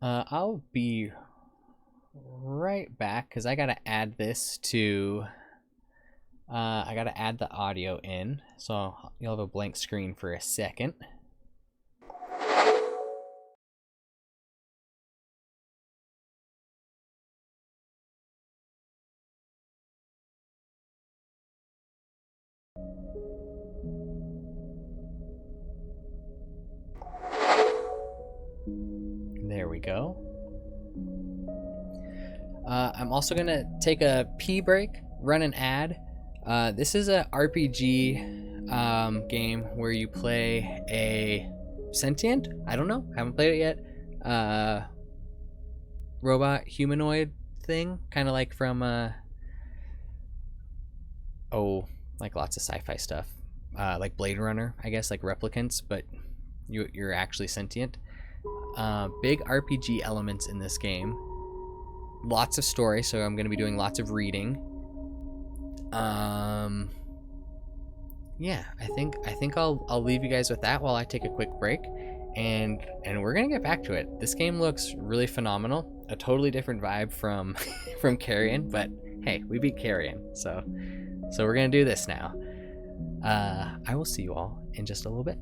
I'll be right back because I gotta add this to. I gotta add the audio in, so you'll have a blank screen for a second. There we go. I'm also gonna take a pee break, run an ad. This is a RPG game where you play a sentient. I don't know. Haven't played it yet. Robot humanoid thing, kind of like from oh, like lots of sci-fi stuff, like Blade Runner, I guess, like replicants, but you're actually sentient. Big RPG elements in this game. Lots of story, so I'm going to be doing lots of reading. Um, yeah, I think I'll leave you guys with that while I take a quick break, and we're gonna get back to it. This game looks really phenomenal. A totally different vibe from from Carrion, but hey, we beat Carrion, so we're gonna do this now. I will see you all in just a little bit.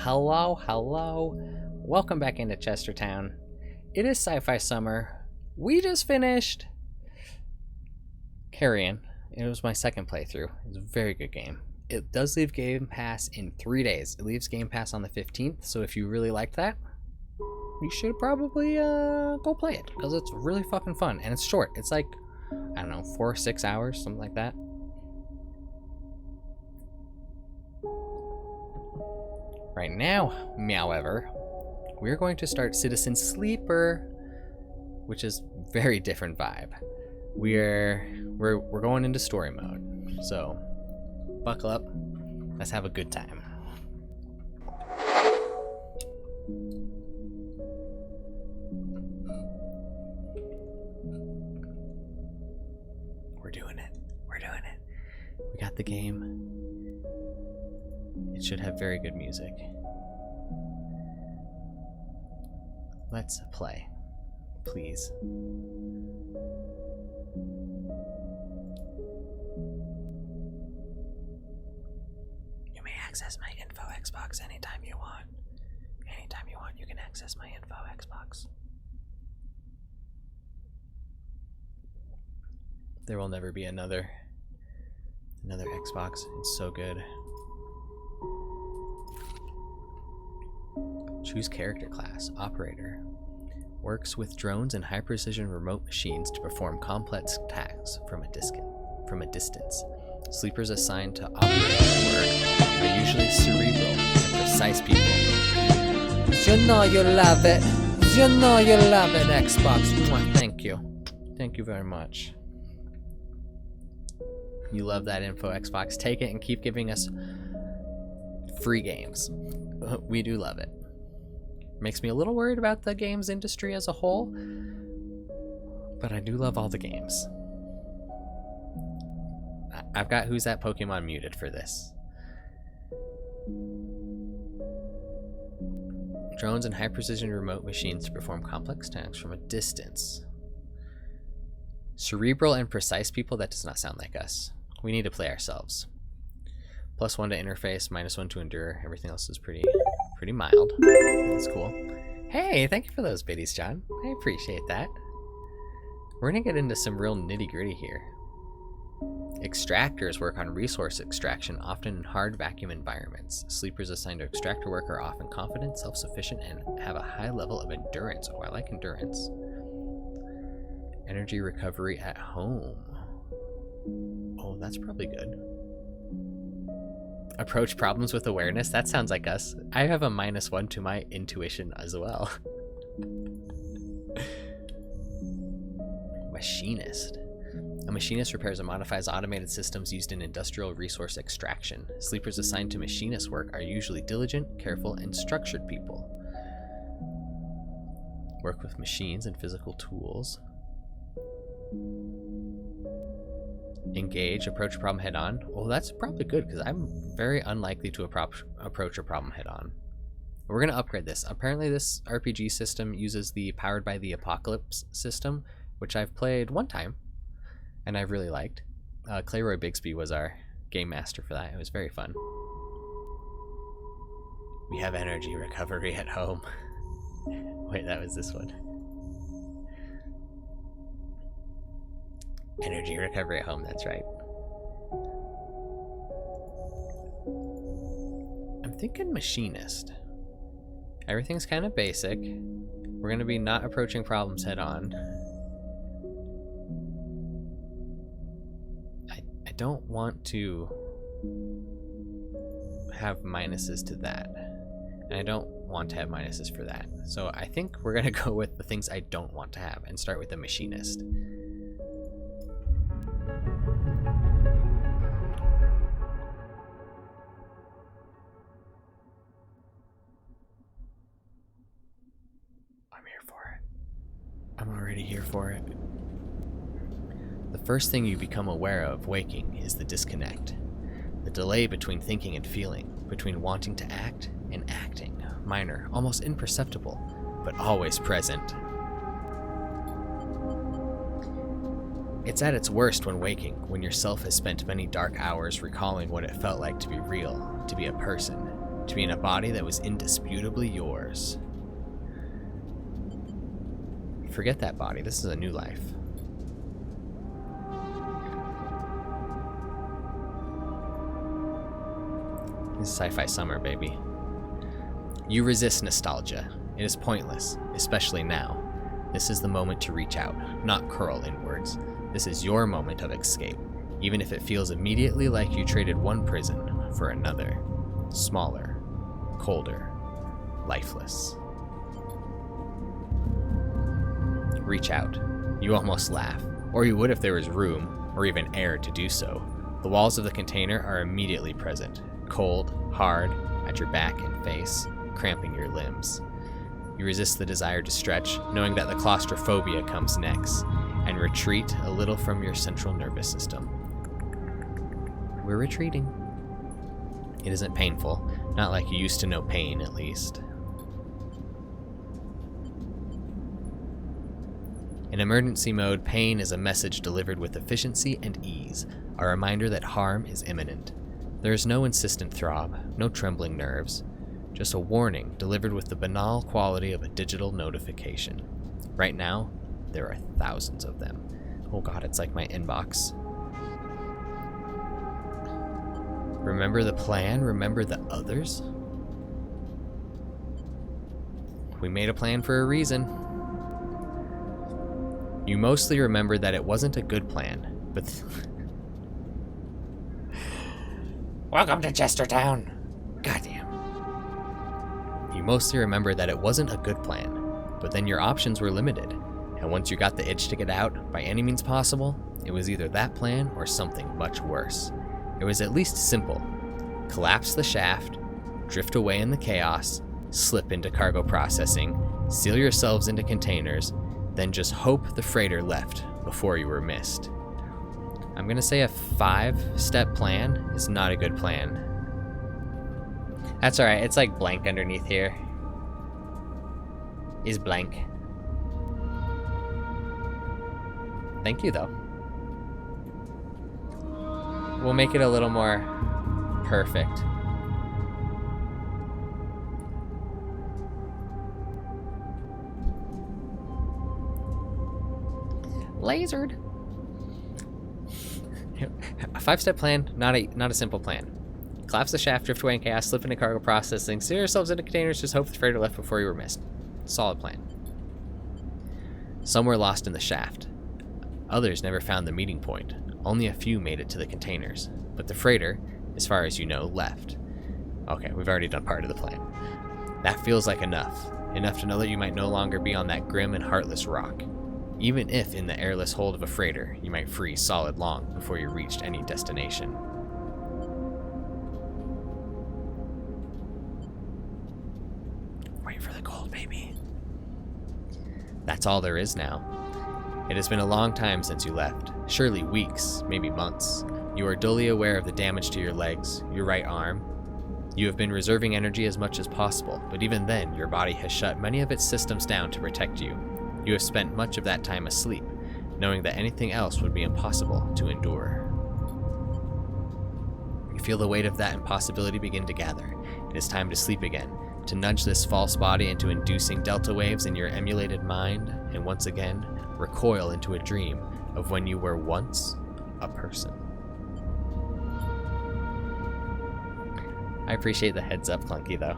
hello. Welcome back into Chestertown. It is sci-fi summer. We just finished Carrion. It was my second playthrough. It was a very good game. It does leave Game Pass in 3 days. It leaves Game Pass on the 15th, so if you really liked that, you should probably go play it, because it's really fucking fun, and it's short. It's like, I don't know, 4 or 6 hours, something like that. Right now, however, we're going to start Citizen Sleeper, which is very different vibe. We're going into story mode, so buckle up. Let's have a good time. We're doing it. We got the game. It should have very good music. Let's play, please. You may access my info Xbox anytime you want. Anytime you want, you can access my info Xbox. There will never be another Xbox. It's so good. Choose character class. Operator. Works with drones and high-precision remote machines to perform complex tasks from a distance. Sleepers assigned to operator work are usually cerebral and precise people. You know you love it. You know you love it, Xbox. Mwah. Thank you. Thank you very much. You love that info, Xbox. Take it and keep giving us free games. We do love it. Makes me a little worried about the games industry as a whole, but I do love all the games. I've got Who's That Pokemon muted for this. Drones and high-precision remote machines to perform complex tasks from a distance. Cerebral and precise people? That does not sound like us. We need to play ourselves. +1 to interface, -1 to endure. Everything else is pretty mild. That's cool. Hey, thank you for those biddies, John. I appreciate that. We're gonna get into some real nitty-gritty here. Extractors work on resource extraction, often in hard vacuum environments. Sleepers assigned to extractor work are often confident, self-sufficient, and have a high level of endurance. Oh, I like endurance. Energy recovery at home. Oh, that's probably good. Approach problems with awareness. That sounds like us. I have a -1 to my intuition as well. Machinist. A machinist repairs and modifies automated systems used in industrial resource extraction. Sleepers assigned to machinist work are usually diligent, careful, and structured people. Work with machines and physical tools. Engage, approach a problem head on. Well, that's probably good because I'm very unlikely to approach a problem head on. We're going to upgrade this. Apparently this RPG system uses the Powered by the Apocalypse system, which I've played one time and I've really liked. Clayroy Bigsby was our game master for that. It was very fun. We have energy recovery at home. Wait, that was this one. Energy recovery at home, that's right. I'm thinking machinist. Everything's kind of basic. We're going to be not approaching problems head on. I don't want to have minuses to that. And I don't want to have minuses for that. So I think we're going to go with the things I don't want to have and start with the machinist. I'm already here for it. The first thing you become aware of waking is the disconnect. The delay between thinking and feeling, between wanting to act and acting. Minor, almost imperceptible, but always present. It's at its worst when waking, when yourself has spent many dark hours recalling what it felt like to be real, to be a person. to be in a body that was indisputably yours. Forget that body. This is a new life. This is sci-fi summer, baby. You resist nostalgia. It is pointless, especially now. This is the moment to reach out, not curl inwards. This is your moment of escape, even if it feels immediately like you traded one prison for another. Smaller, colder, lifeless. Reach out. You almost laugh, or you would if there was room, or even air to do so. The walls of the container are immediately present, cold, hard, at your back and face, cramping your limbs. You resist the desire to stretch, knowing that the claustrophobia comes next, and retreat a little from your central nervous system. We're retreating. It isn't painful, not like you used to know pain, at least. In emergency mode, pain is a message delivered with efficiency and ease, a reminder that harm is imminent. There is no insistent throb, no trembling nerves, just a warning delivered with the banal quality of a digital notification. Right now, there are thousands of them. Oh god, it's like my inbox. Remember the plan? Remember the others? We made a plan for a reason. You mostly remember that it wasn't a good plan, but... Welcome to Chestertown! Goddamn. You mostly remember that it wasn't a good plan, but then your options were limited, and once you got the itch to get out, by any means possible, it was either that plan or something much worse. It was at least simple. Collapse the shaft, drift away in the chaos, slip into cargo processing, seal yourselves into containers, then just hope the freighter left before you were missed. I'm gonna say a 5-step plan is not a good plan. That's alright, it's like blank underneath here. Is blank. Thank you though. We'll make it a little more perfect. Lasered. A 5-step plan, not a simple plan. Collapse the shaft, drift away in chaos, slip into cargo processing, seal yourselves into containers, just hope the freighter left before you were missed. Solid plan. Some were lost in the shaft. Others never found the meeting point. Only a few made it to the containers. But the freighter, as far as you know, left. Okay, we've already done part of the plan. That feels like enough. Enough to know that you might no longer be on that grim and heartless rock. Even if in the airless hold of a freighter, you might freeze solid long before you reached any destination. Wait for the cold, baby. That's all there is now. It has been a long time since you left. Surely weeks, maybe months. You are dully aware of the damage to your legs, your right arm. You have been reserving energy as much as possible, but even then, your body has shut many of its systems down to protect you. You have spent much of that time asleep, knowing that anything else would be impossible to endure. You feel the weight of that impossibility begin to gather. It is time to sleep again, to nudge this false body into inducing delta waves in your emulated mind, and once again, recoil into a dream of when you were once a person. I appreciate the heads up, Clunky, though.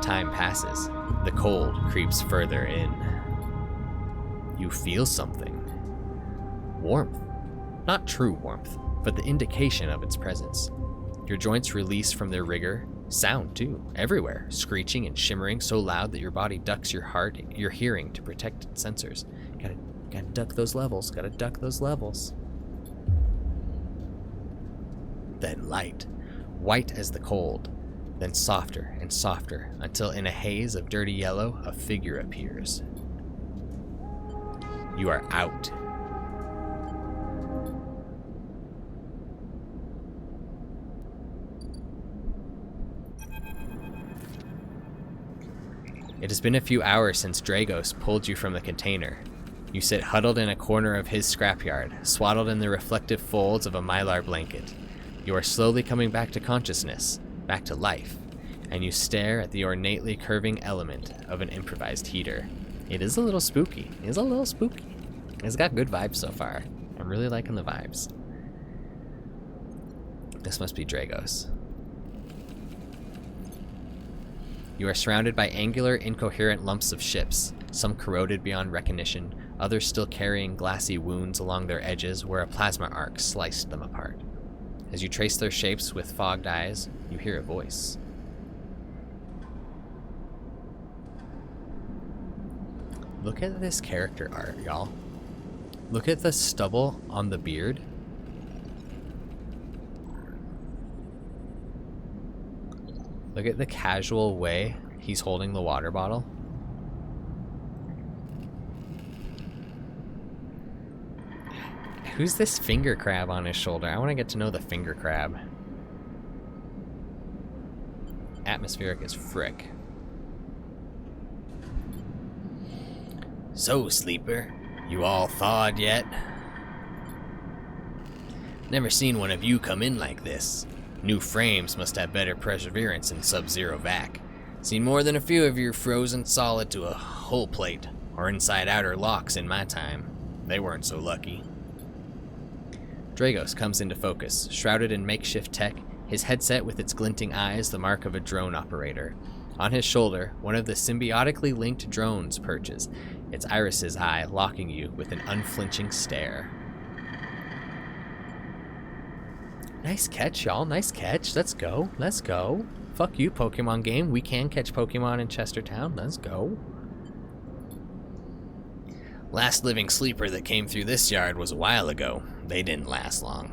Time passes. The cold creeps further in. You feel something. Warmth. Not true warmth, but the indication of its presence. Your joints release from their rigor. Sound, too, everywhere, screeching and shimmering so loud that your body ducks your hearing to protect its sensors. Gotta duck those levels, gotta duck those levels. Then light, white as the cold. Then softer and softer, until in a haze of dirty yellow, a figure appears. You are out. It has been a few hours since Dragos pulled you from the container. You sit huddled in a corner of his scrapyard, swaddled in the reflective folds of a mylar blanket. You are slowly coming back to consciousness. back to life, and you stare at the ornately curving element of an improvised heater. It is a little spooky. It's got good vibes so far. I'm really liking the vibes. This must be Dragos. You are surrounded by angular, incoherent lumps of ships, some corroded beyond recognition, others still carrying glassy wounds along their edges where a plasma arc sliced them apart. As you trace their shapes with fogged eyes, you hear a voice. Look at this character art, y'all. Look at the stubble on the beard. Look at the casual way he's holding the water bottle. Who's this finger crab on his shoulder? I want to get to know the finger crab. Atmospheric as frick. So, Sleeper, you all thawed yet? Never seen one of you come in like this. New frames must have better perseverance in sub-zero vac. Seen more than a few of you frozen solid to a hull plate, or inside outer locks in my time. They weren't so lucky. Dragos comes into focus, shrouded in makeshift tech, his headset with its glinting eyes the mark of a drone operator. On his shoulder, one of the symbiotically linked drones perches, its iris's eye locking you with an unflinching stare. Nice catch, y'all. Nice catch. Let's go. Let's go. Fuck you, Pokemon game. We can catch Pokemon in Chestertown. Let's go. Last living sleeper that came through this yard was a while ago. They didn't last long.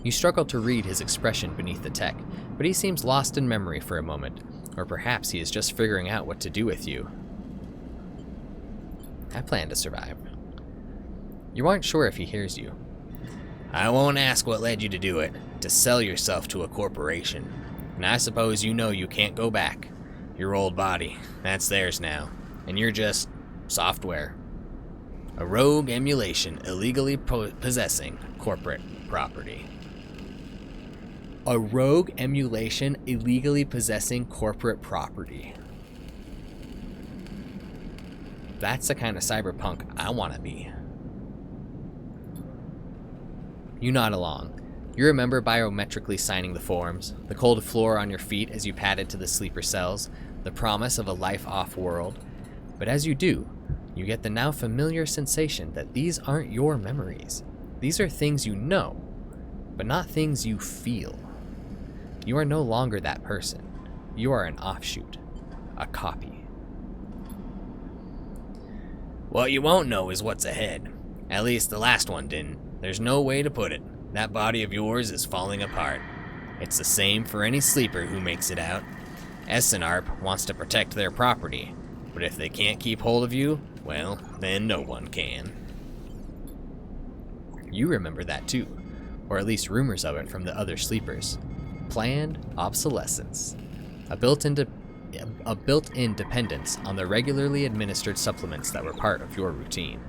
You struggle to read his expression beneath the tech, but he seems lost in memory for a moment. Or perhaps he is just figuring out what to do with you. I plan to survive. You aren't sure if he hears you. I won't ask what led you to do it, to sell yourself to a corporation. And I suppose you know you can't go back. Your old body, that's theirs now. And you're just software. A rogue emulation illegally possessing corporate property. A rogue emulation illegally possessing corporate property. That's the kind of cyberpunk I want to be. You nod along. You remember biometrically signing the forms, the cold floor on your feet as you padded to the sleeper cells, the promise of a life off-world. But as you do, you get the now familiar sensation that these aren't your memories. These are things you know, but not things you feel. You are no longer that person. You are an offshoot, a copy. What you won't know is what's ahead. At least the last one didn't. There's no way to put it. That body of yours is falling apart. It's the same for any sleeper who makes it out. Essenarp wants to protect their property, but if they can't keep hold of you, well, then no one can. You remember that too, or at least rumors of it from the other sleepers. Planned obsolescence. A built-in dependence on the regularly administered supplements that were part of your routine.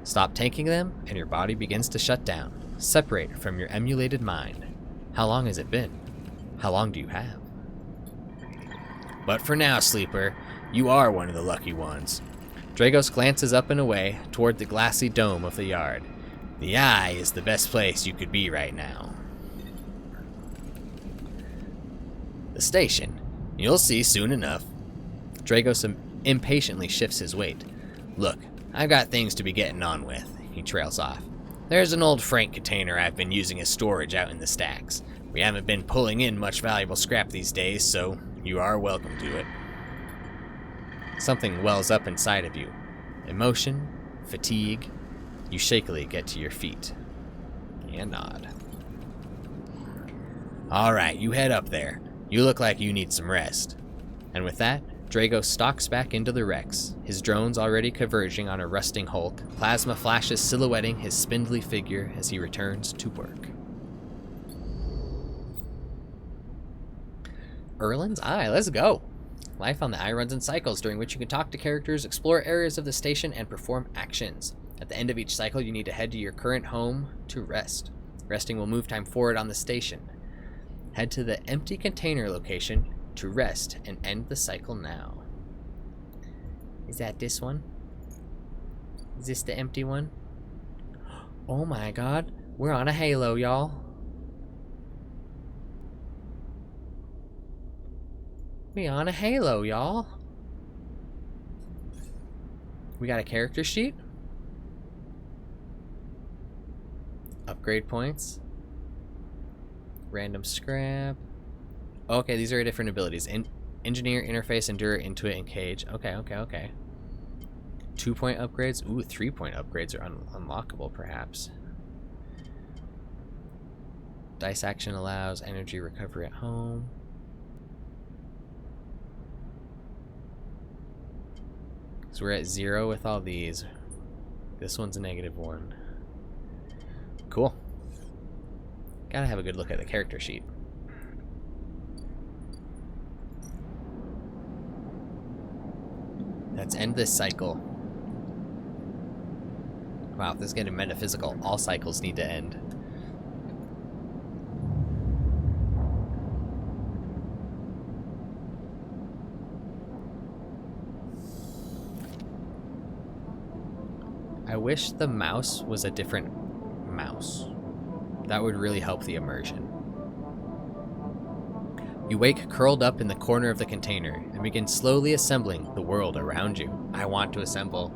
Stop taking them, and your body begins to shut down, separate from your emulated mind. How long has it been? How long do you have? But for now, Sleeper, you are one of the lucky ones. Dragos glances up and away toward the glassy dome of the yard. The eye is the best place you could be right now. The station. You'll see soon enough. Dragos impatiently shifts his weight. Look, I've got things to be getting on with, he trails off. There's an old Frank container I've been using as storage out in the stacks. We haven't been pulling in much valuable scrap these days, so you are welcome to it. Something wells up inside of you. Emotion, fatigue. You shakily get to your feet. And nod. Alright, you head up there. You look like you need some rest. And with that, Drago stalks back into the Rex, his drones already converging on a rusting hulk, plasma flashes silhouetting his spindly figure as he returns to work. Erland's Eye, let's go! Life on the Eye runs in cycles, during which you can talk to characters, explore areas of the station, and perform actions. At the end of each cycle, you need to head to your current home to rest. Resting will move time forward on the station. Head to the empty container location to rest and end the cycle now. Is that this one? Is this the empty one? Oh my god, we're on a halo, y'all. We on a halo, y'all. We got a character sheet. Upgrade points. Random scrap. Okay, these are different abilities. Engineer, interface, endure, intuit, and cage. Okay. 2-point upgrades. Ooh, 3-point upgrades are unlockable, perhaps. Dice action allows energy recovery at home. So we're at 0 with all these. This one's a -1. Cool. Gotta have a good look at the character sheet. Let's end this cycle. Wow, this is getting metaphysical. All cycles need to end. I wish the mouse was a different mouse. That would really help the immersion. You wake curled up in the corner of the container and begin slowly assembling the world around you. I want to assemble.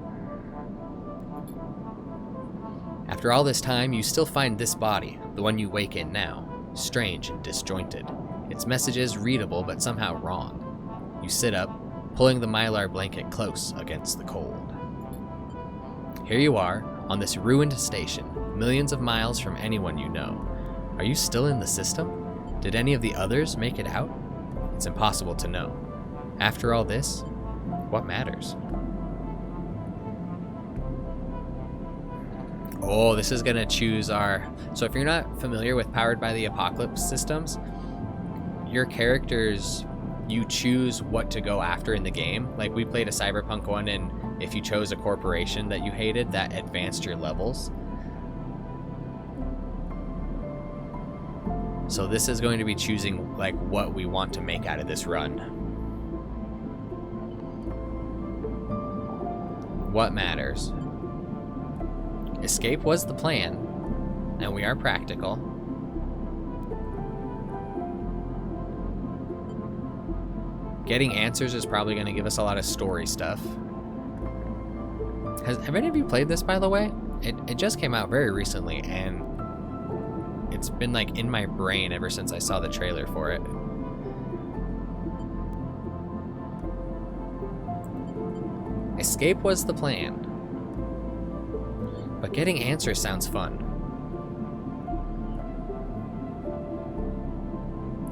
After all this time, you still find this body, the one you wake in now, strange and disjointed. Its messages readable but somehow wrong. You sit up, pulling the mylar blanket close against the cold. Here you are, on this ruined station, millions of miles from anyone you know. Are you still in the system? Did any of the others make it out? It's impossible to know. After all this, what matters? Oh, this is gonna choose our... So if you're not familiar with Powered by the Apocalypse systems, your characters, you choose what to go after in the game. Like, we played a Cyberpunk one, and if you chose a corporation that you hated, that advanced your levels. So this is going to be choosing like what we want to make out of this run. What matters? Escape was the plan, and we are practical. Getting answers is probably going to give us a lot of story stuff. Have any of you played this, by the way? It just came out very recently, and it's been like in my brain ever since I saw the trailer for it. Escape was the plan, but getting answers sounds fun.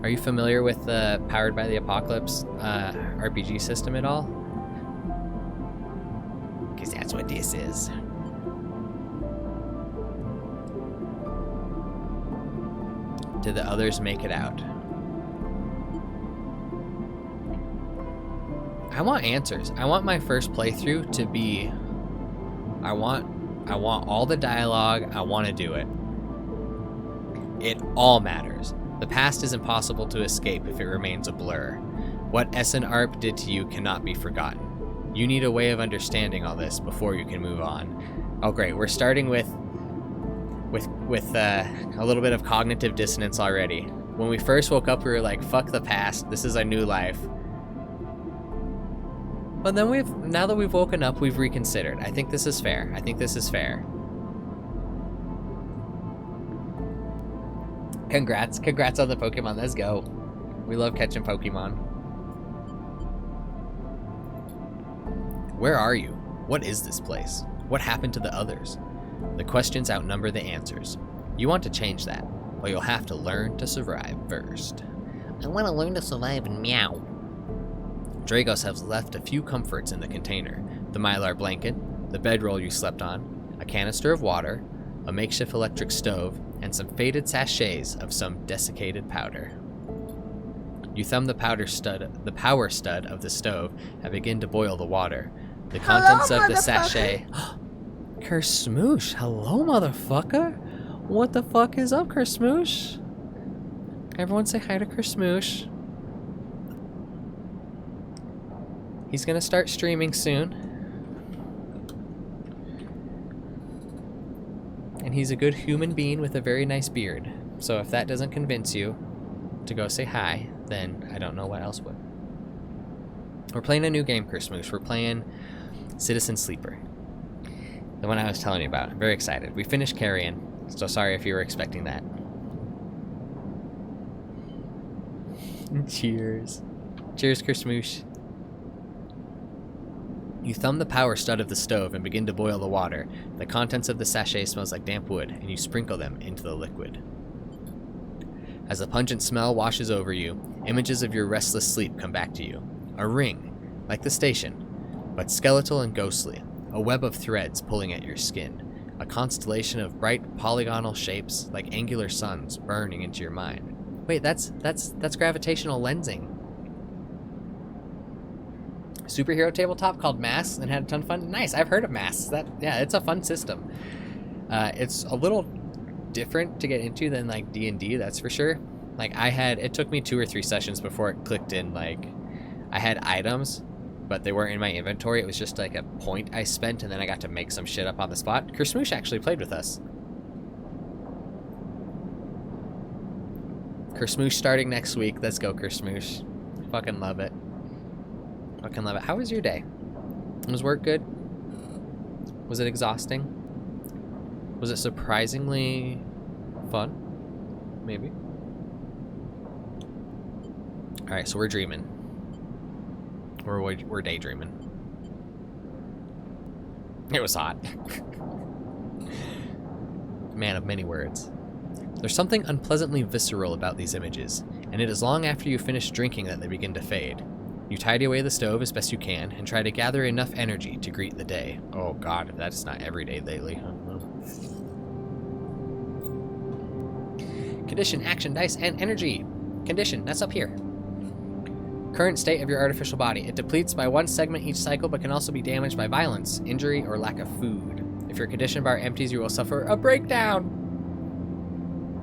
Are you familiar with the Powered by the Apocalypse RPG system at all? Because that's what this is. Did the others make it out? I want answers. I want my first playthrough to be... I want all the dialogue. I want to do it. It all matters. The past is impossible to escape if it remains a blur. What SNARP did to you cannot be forgotten. You need a way of understanding all this before you can move on. Oh great, we're starting with a little bit of cognitive dissonance already. When we first woke up, we were like, fuck the past, this is our new life. But then now that we've woken up, we've reconsidered. I think this is fair. Congrats on the Pokemon, let's go. We love catching Pokemon. Where are you? What is this place? What happened to the others? The questions outnumber the answers. You want to change that, but you'll have to learn to survive first. I want to learn to survive and meow. Dragos has left a few comforts in the container. The mylar blanket, the bedroll you slept on, a canister of water, a makeshift electric stove, and some faded sachets of some desiccated powder. You thumb the power stud of the stove and begin to boil the water. The contents of the sachet... Kersmoosh, hello, motherfucker. What the fuck is up, Kersmoosh? Everyone say hi to Kersmoosh. He's gonna start streaming soon. And he's a good human being with a very nice beard. So if that doesn't convince you to go say hi, then I don't know what else would. We're playing a new game, Kersmoosh. We're playing Citizen Sleeper. The one I was telling you about. I'm very excited. We finished Carrion, so sorry if you were expecting that. Cheers. Cheers, Kersmoosh. You thumb the power stud of the stove and begin to boil the water. The contents of the sachet smells like damp wood, and you sprinkle them into the liquid. As the pungent smell washes over you, images of your restless sleep come back to you. A ring, like the station, but skeletal and ghostly. A web of threads pulling at your skin. A constellation of bright polygonal shapes like angular suns burning into your mind. Wait, that's gravitational lensing. Superhero tabletop called Mass and had a ton of fun. Nice, I've heard of Mass. Yeah, it's a fun system. It's a little different to get into than like D&D, that's for sure. Like it took me 2 or 3 sessions before it clicked in. Like I had items, but they weren't in my inventory. It was just like a point I spent, and then I got to make some shit up on the spot. Kersmoosh actually played with us. Kersmoosh starting next week. Let's go, Kersmoosh. Fucking love it. Fucking love it. How was your day? Was work good? Was it exhausting? Was it surprisingly fun? Maybe. Alright, so we're dreaming. We're daydreaming. It was hot. Man of many words. There's something unpleasantly visceral about these images, and it is long after you finish drinking that they begin to fade. You tidy away the stove as best you can, and try to gather enough energy to greet the day. Oh god, that's not every day lately. Condition, action, dice, and energy. Condition, that's up here. Current state of your artificial body. It depletes by 1 segment each cycle, but can also be damaged by violence, injury, or lack of food. If your condition bar empties, you will suffer a breakdown.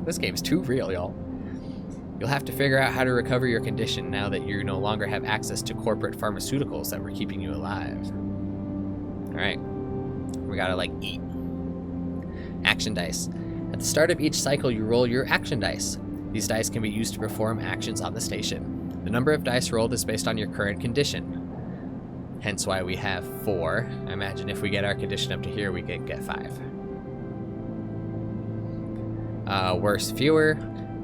This game's too real, y'all. You'll have to figure out how to recover your condition now that you no longer have access to corporate pharmaceuticals that were keeping you alive. Alright. We gotta, like, eat. Action dice. At the start of each cycle, you roll your action dice. These dice can be used to perform actions on the station. The number of dice rolled is based on your current condition. Hence why we have 4. I imagine if we get our condition up to here, we can get 5. Worse, fewer.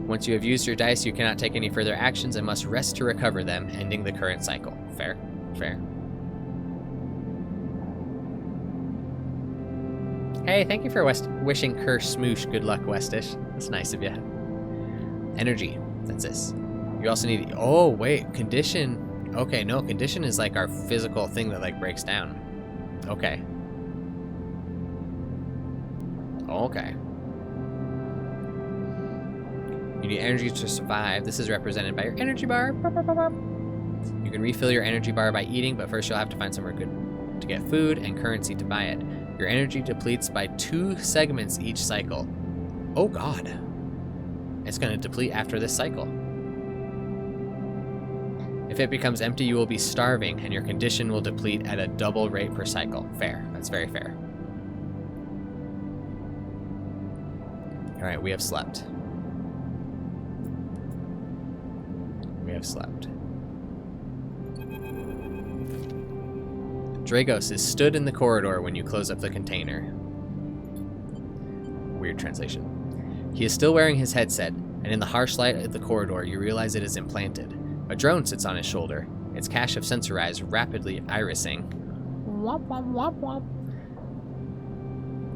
Once you have used your dice, you cannot take any further actions and must rest to recover them, ending the current cycle. Fair? Fair. Hey, thank you for wishing Kersmoosh good luck, Westish. That's nice of you. Energy. That's this. You also need... Oh, wait. Condition. Okay, no. Condition is like our physical thing that like breaks down. Okay. Okay. You need energy to survive. This is represented by your energy bar. You can refill your energy bar by eating, but first you'll have to find somewhere good to get food and currency to buy it. Your energy depletes by 2 segments each cycle. Oh god. It's going to deplete after this cycle. If it becomes empty, you will be starving, and your condition will deplete at a double rate per cycle. Fair. That's very fair. Alright, we have slept. We have slept. Dragos is stood in the corridor when you close up the container. Weird translation. He is still wearing his headset, and in the harsh light of the corridor, you realize it is implanted. A drone sits on his shoulder, its cache of sensor eyes rapidly irising. Womp, womp, womp, womp.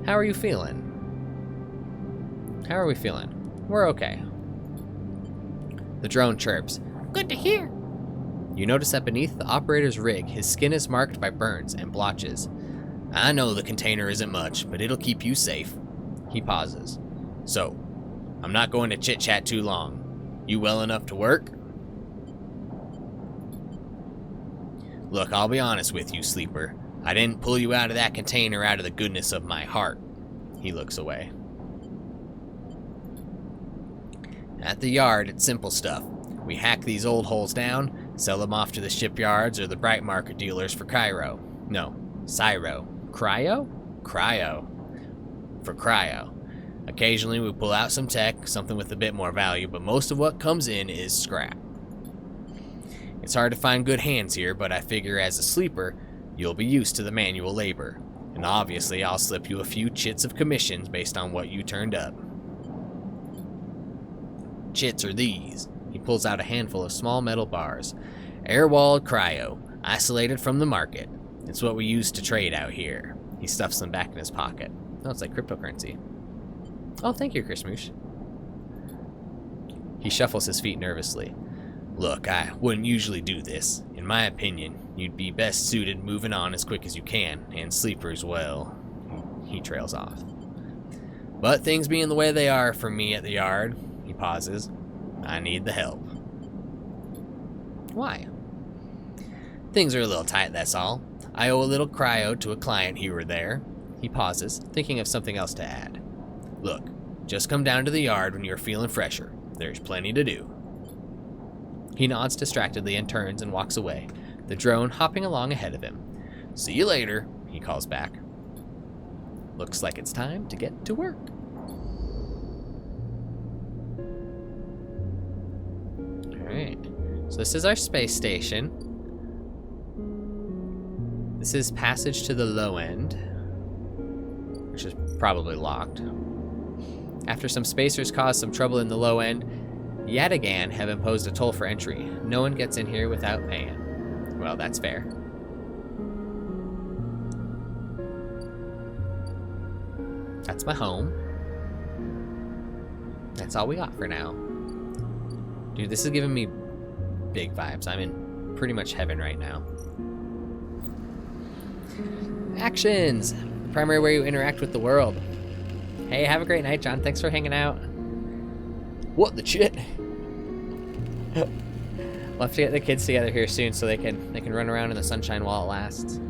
How are you feeling? How are we feeling? We're okay. The drone chirps. Good to hear. You notice that beneath the operator's rig, his skin is marked by burns and blotches. I know the container isn't much, but it'll keep you safe. He pauses. So, I'm not going to chit-chat too long. You well enough to work? Look, I'll be honest with you, Sleeper. I didn't pull you out of that container out of the goodness of my heart. He looks away. At the yard, it's simple stuff. We hack these old holes down, sell them off to the shipyards or the bright market dealers for cryo. No, Cyro. Cryo? Cryo. For cryo. Occasionally we pull out some tech, something with a bit more value, but most of what comes in is scrap. It's hard to find good hands here, but I figure as a sleeper, you'll be used to the manual labor. And obviously I'll slip you a few chits of commissions based on what you turned up. Chits are these. He pulls out a handful of small metal bars. Air-walled cryo, isolated from the market. It's what we use to trade out here. He stuffs them back in his pocket. Oh, it's like cryptocurrency. Oh, thank you, Chrismoosh. He shuffles his feet nervously. Look, I wouldn't usually do this. In my opinion, you'd be best suited moving on as quick as you can, and sleepers, well, he trails off. But things being the way they are for me at the yard, he pauses, I need the help. Why? Things are a little tight, that's all. I owe a little cryo to a client here or there. He pauses, thinking of something else to add. Look, just come down to the yard when you're feeling fresher. There's plenty to do. He nods distractedly and turns and walks away, the drone hopping along ahead of him. See you later, he calls back. Looks like it's time to get to work. Alright, so this is our space station. This is passage to the low end, which is probably locked. After some spacers cause some trouble in the low end, Yatagan have imposed a toll for entry. No one gets in here without paying. Well, that's fair. That's my home. That's all we got for now. Dude, this is giving me big vibes. I'm in pretty much heaven right now. Actions! The primary way you interact with the world. Hey, have a great night, John. Thanks for hanging out. What the shit? We'll have to get the kids together here soon so they can run around in the sunshine while it lasts.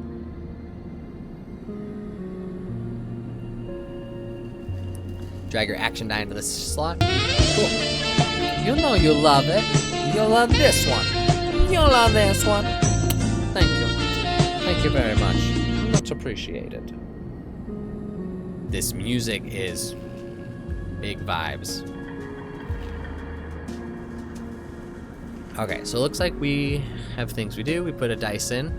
Drag your action die into the slot. Cool. You know you love it. You'll love this one. You'll love this one. Thank you. Thank you very much. Much appreciated. This music is big vibes. Okay, so it looks like we have things we do. We put a dice in.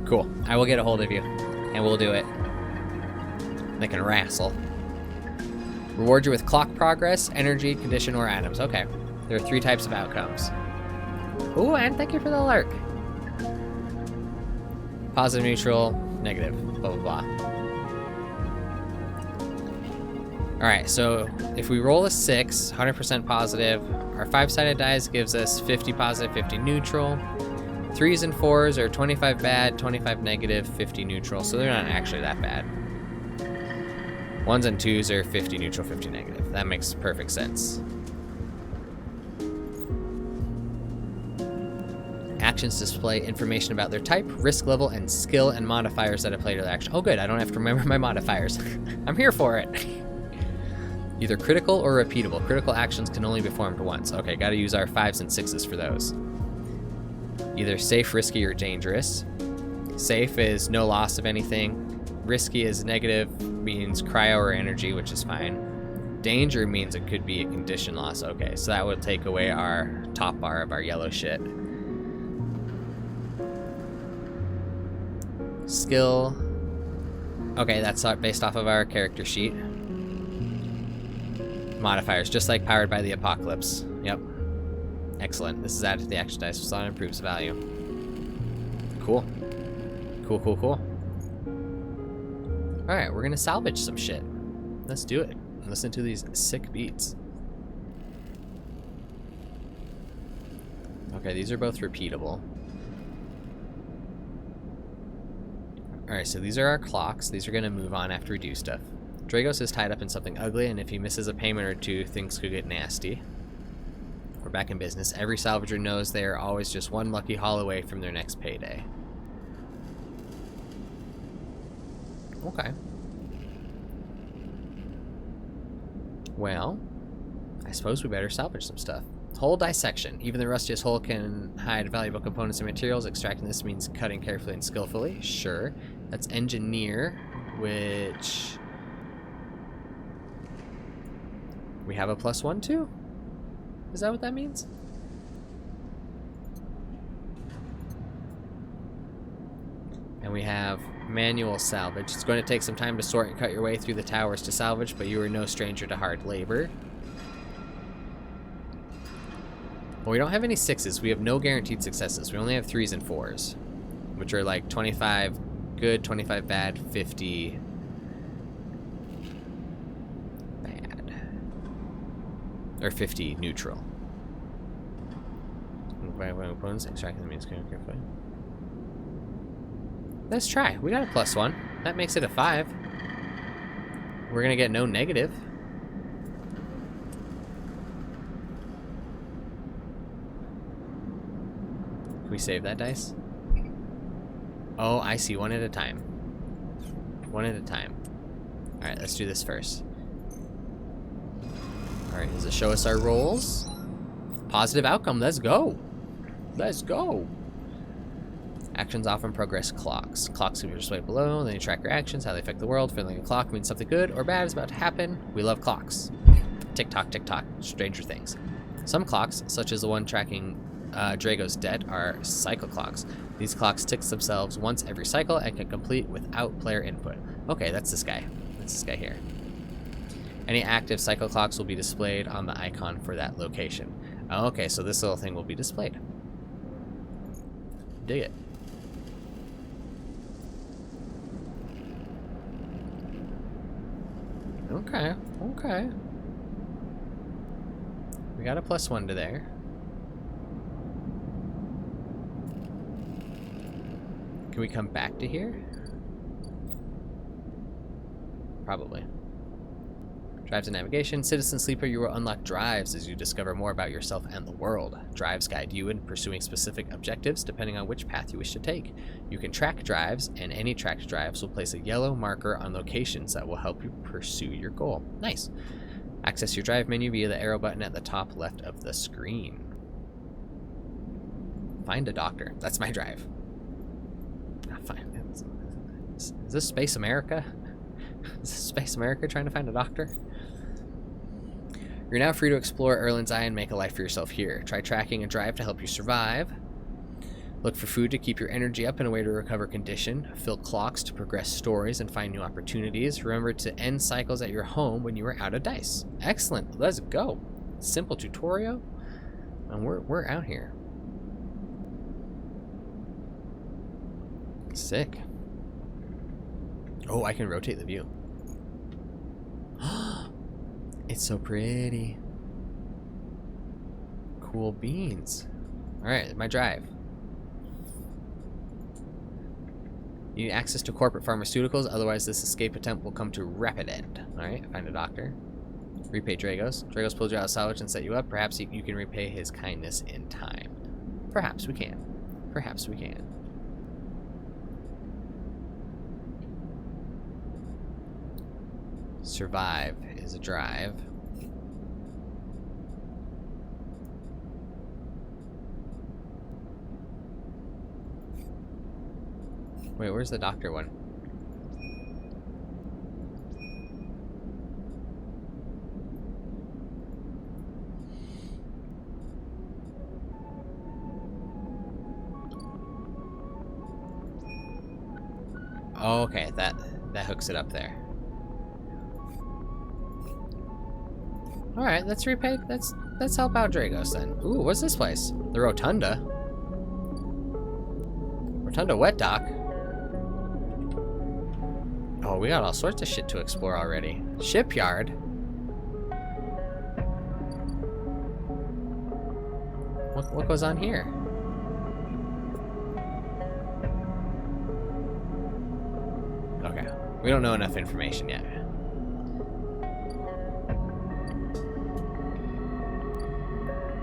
Cool. I will get a hold of you, and we'll do it. They can wrestle. Reward you with clock progress, energy, condition, or atoms. Okay. There are 3 types of outcomes. Ooh, and thank you for the lurk. Positive, neutral, negative, blah, blah, blah. Alright, so if we roll a 6, 100% positive, our 5-sided dice gives us 50 positive, 50 neutral. 3s and 4s are 25 bad, 25 negative, 50 neutral, so they're not actually that bad. 1s and 2s are 50 neutral, 50 negative. That makes perfect sense. Actions display information about their type, risk level, and skill and modifiers that apply to their action. Oh good, I don't have to remember my modifiers. I'm here for it. Either critical or repeatable. Critical actions can only be performed once. Okay, gotta use our 5s and 6s for those. Either safe, risky, or dangerous. Safe is no loss of anything. Risky is negative, means cryo or energy, which is fine. Danger means it could be a condition loss. Okay, so that would take away our top bar of our yellow shit. Skill. Okay, that's based off of our character sheet. Modifiers, just like Powered by the Apocalypse. Yep. Excellent. This is added to the action dice, so that improves value. Cool. Cool, cool, cool. Alright, we're gonna salvage some shit. Let's do it. Listen to these sick beats. Okay, these are both repeatable. Alright, so these are our clocks. These are gonna move on after we do stuff. Dragos is tied up in something ugly, and if he misses a payment or two, things could get nasty. We're back in business. Every salvager knows they are always just one lucky haul away from their next payday. Okay. Well, I suppose we better salvage some stuff. Hull dissection. Even the rustiest hull can hide valuable components and materials. Extracting this means cutting carefully and skillfully. Sure. That's engineer, which... we have a +1 too? Is that what that means? And we have manual salvage. It's going to take some time to sort and cut your way through the towers to salvage, but you are no stranger to hard labor. Well, we don't have any 6s. We have no guaranteed successes. We only have 3s and 4s, which are like 25 good, 25 bad, 50 bad. Or 50 neutral. Opponents extracting the means carefully. Let's try. We got a +1. That makes it a 5. We're gonna get no negative. Can we save that dice? Oh, I see. One at a time. One at a time. Alright, let's do this first. Alright, does it show us our rolls? Positive outcome. Let's go. Let's go. Actions often progress clocks. Clocks can be displayed below, then you track your actions, how they affect the world. Filling a clock means something good or bad is about to happen. We love clocks. Tick-tock, tick-tock. Stranger Things. Some clocks, such as the one tracking Drago's debt, are cycle clocks. These clocks tick themselves once every cycle and can complete without player input. Okay, that's this guy. That's this guy here. Any active cycle clocks will be displayed on the icon for that location. Okay, so this little thing will be displayed. Dig it. Okay, okay. We got a +1 to there. Can we come back to here? Probably. Drives and navigation. Citizen Sleeper, you will unlock drives as you discover more about yourself and the world. Drives guide you in pursuing specific objectives depending on which path you wish to take. You can track drives, and any tracked drives will place a yellow marker on locations that will help you pursue your goal. Nice. Access your drive menu via the arrow button at the top left of the screen. Find a doctor. That's my drive. Fine. Is this Space America? Is this Space America trying to find a doctor? You're now free to explore Erland's Eye and make a life for yourself here. Try tracking a drive to help you survive. Look for food to keep your energy up and a way to recover condition. Fill clocks to progress stories and find new opportunities. Remember to end cycles at your home when you are out of dice. Excellent. Let's go. Simple tutorial. And we're out here. Sick. Oh, I can rotate the view. It's so pretty. Cool beans. Alright, my drive. You need access to corporate pharmaceuticals, otherwise this escape attempt will come to rapid end. Alright, find a doctor. Repay Dragos. Dragos pulled you out of salvage and set you up. Perhaps you can repay his kindness in time. Perhaps we can. Perhaps we can. Survive is a drive. Wait, where's the doctor one? Oh, okay, that hooks it up there. All right, let's repay. Let's help out Dragos then. Ooh, what's this place? The Rotunda. Rotunda Wet Dock. Oh, we got all sorts of shit to explore already. Shipyard. What goes on here? Okay, we don't know enough information yet.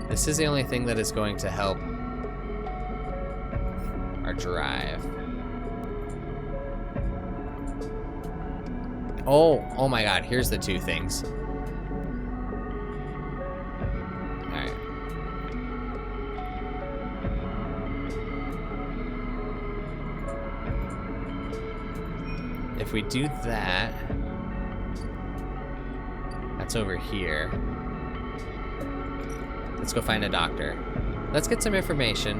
This is the only thing that is going to help our drive. Oh my god, here's the two things. if we do that, that's over here. Let's go find a doctor. Let's get some information,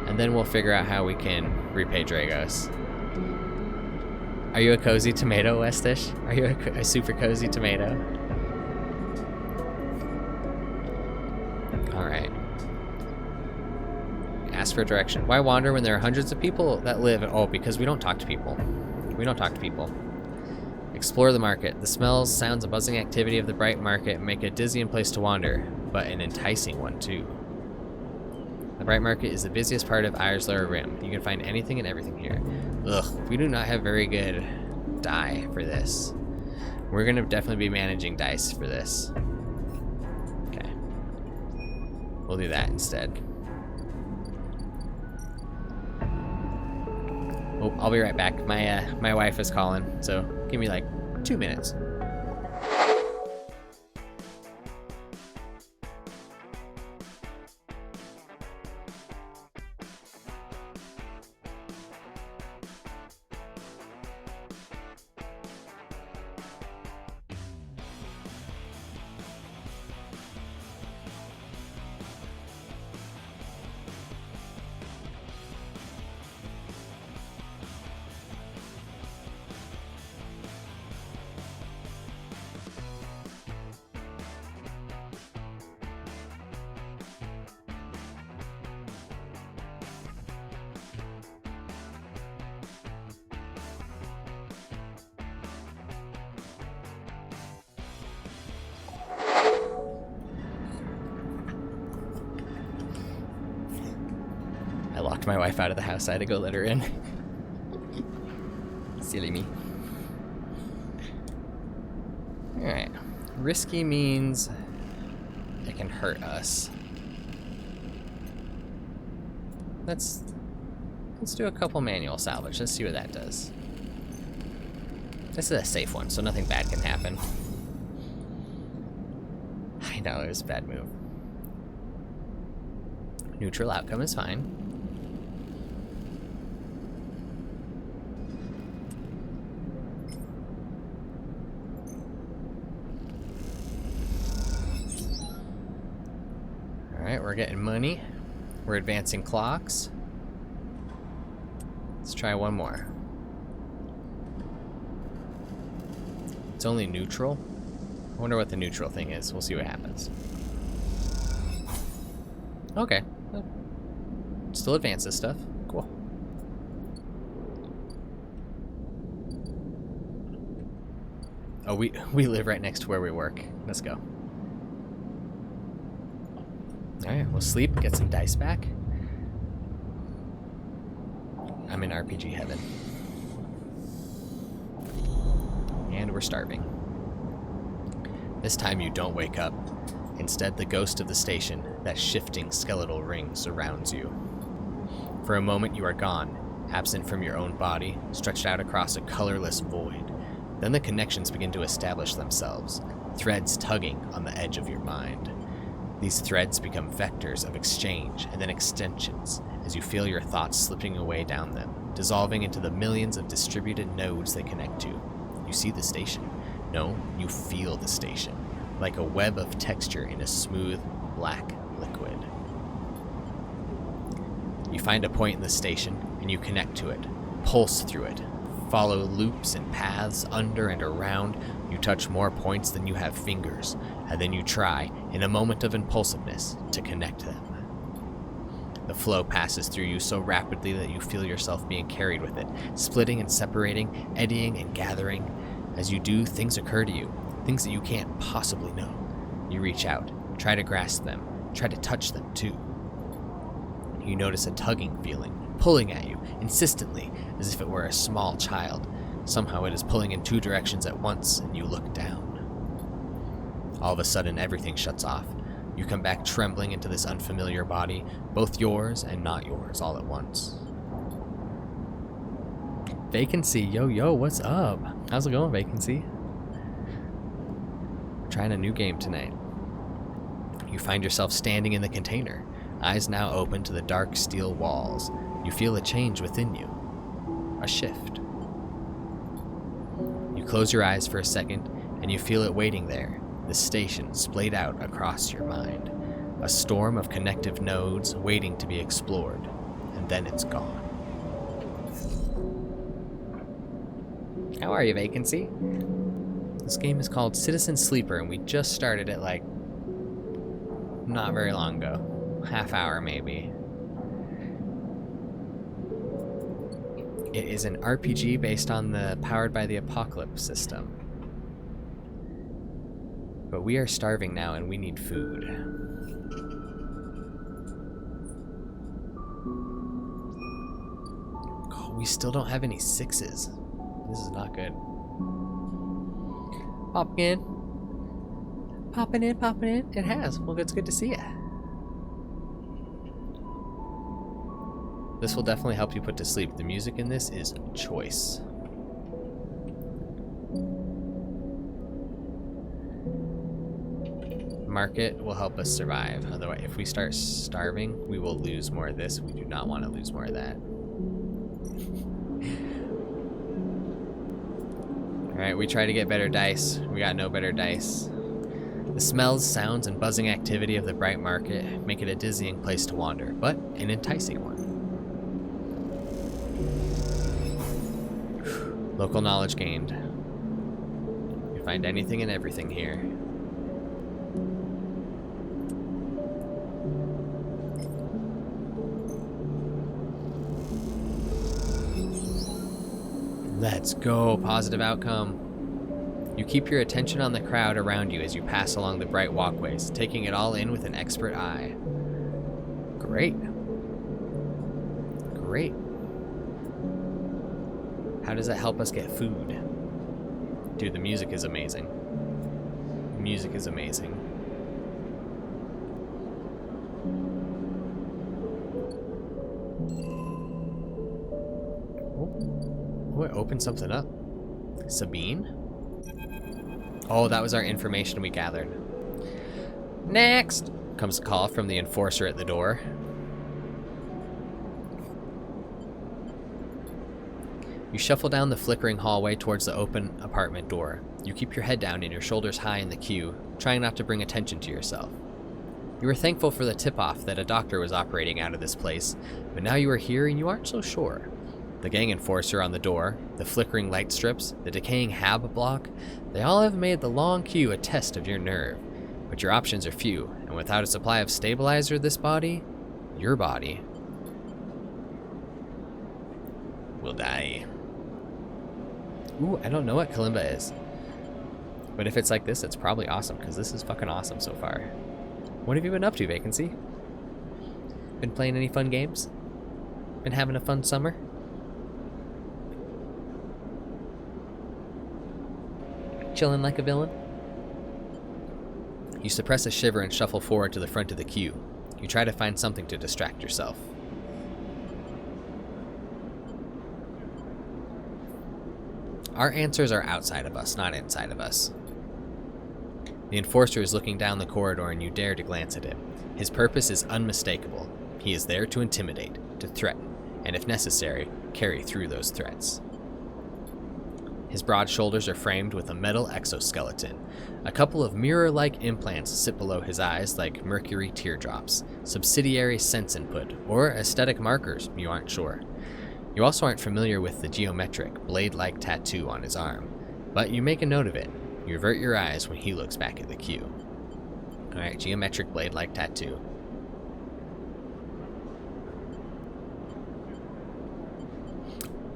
and then we'll figure out how we can repay Dragos. Are you a cozy tomato, Westish? Are you a super cozy tomato? Alright. Ask for direction. Why wander when there are hundreds of people that live? Oh, because we don't talk to people. We don't talk to people. Explore the market. The smells, sounds, and buzzing activity of the bright market make a dizzying place to wander, but an enticing one too. The bright market is the busiest part of Ayer's Lower Rim. You can find anything and everything here. Ugh, we do not have very good die for this. We're gonna definitely be managing dice for this. Okay. We'll do that instead. Oh, I'll be right back. My wife is calling, so give me like 2 minutes. I locked my wife out of the house. I had to go let her in. Silly me. Alright. Risky means it can hurt us. Let's do a couple manual salvage. Let's see what that does. This is a safe one, so nothing bad can happen. I know, it was a bad move. Neutral outcome is fine. Alright, we're getting money. We're advancing clocks. Let's try one more. It's only neutral. I wonder what the neutral thing is. We'll see what happens. Okay. Still advances stuff. Cool. Oh, we live right next to where we work. Let's go. Alright, we'll sleep, get some dice back. I'm in RPG heaven. And we're starving. This time you don't wake up. Instead, the ghost of the station, that shifting skeletal ring, surrounds you. For a moment you are gone, absent from your own body, stretched out across a colorless void. Then the connections begin to establish themselves, threads tugging on the edge of your mind. These threads become vectors of exchange and then extensions as you feel your thoughts slipping away down them, dissolving into the millions of distributed nodes they connect to. You see the station. No, you feel the station, like a web of texture in a smooth, black liquid. You find a point in the station, and you connect to it, pulse through it, follow loops and paths under and around. You touch more points than you have fingers, and then you try, in a moment of impulsiveness, to connect them. The flow passes through you so rapidly that you feel yourself being carried with it, splitting and separating, eddying and gathering. As you do, things occur to you, things that you can't possibly know. You reach out, try to grasp them, try to touch them too. You notice a tugging feeling, pulling at you, insistently, as if it were a small child. Somehow it is pulling in two directions at once, and you look down. All of a sudden, everything shuts off. You come back trembling into this unfamiliar body, both yours and not yours, all at once. Vacancy, yo, what's up? How's it going, Vacancy? We're trying a new game tonight. You find yourself standing in the container, eyes now open to the dark steel walls. You feel a change within you. A shift. close your eyes for a second, and you feel it waiting there, the station splayed out across your mind. A storm of connective nodes waiting to be explored, and then it's gone. How are you, Vacancy? This game is called Citizen Sleeper, and we just started it like not very long ago. Half hour, maybe. It is an RPG based on the Powered by the Apocalypse system. But we are starving now, and we need food. We still don't have any 6s. This is not good. Popping in. Popping in, popping in. It has. Well, it's good to see ya. This will definitely help you put to sleep. The music in this is choice. Market will help us survive. Otherwise, if we start starving, we will lose more of this. We do not want to lose more of that. Alright, we try to get better dice. We got no better dice. The smells, sounds, and buzzing activity of the bright market make it a dizzying place to wander, but an enticing one. Local knowledge gained. You find anything and everything here. Let's go. Positive outcome. You keep your attention on the crowd around you as you pass along the bright walkways, taking it all in with an expert eye. Great. Great. How does that help us get food? Dude, the music is amazing. The music is amazing. Oh, it opened something up. Sabine? Oh, that was our information we gathered. Next! Comes a call from the enforcer at the door. You shuffle down the flickering hallway towards the open apartment door. You keep your head down and your shoulders high in the queue, trying not to bring attention to yourself. You were thankful for the tip-off that a doctor was operating out of this place, but now you are here and you aren't so sure. The gang enforcer on the door, the flickering light strips, the decaying hab block, they all have made the long queue a test of your nerve. But your options are few, and without a supply of stabilizer, this body, your body, will die. Ooh, I don't know what Kalimba is. But if it's like this, it's probably awesome, because this is fucking awesome so far. What have you been up to, Vacancy? Been playing any fun games? Been having a fun summer? Chilling like a villain? You suppress a shiver and shuffle forward to the front of the queue. You try to find something to distract yourself. Our answers are outside of us, not inside of us. The enforcer is looking down the corridor and you dare to glance at him. His purpose is unmistakable. He is there to intimidate, to threaten, and if necessary, carry through those threats. His broad shoulders are framed with a metal exoskeleton. A couple of mirror-like implants sit below his eyes like mercury teardrops, subsidiary sense input, or aesthetic markers, you aren't sure. You also aren't familiar with the geometric, blade-like tattoo on his arm, but you make a note of it. You avert your eyes when he looks back at the queue. Alright, geometric blade-like tattoo.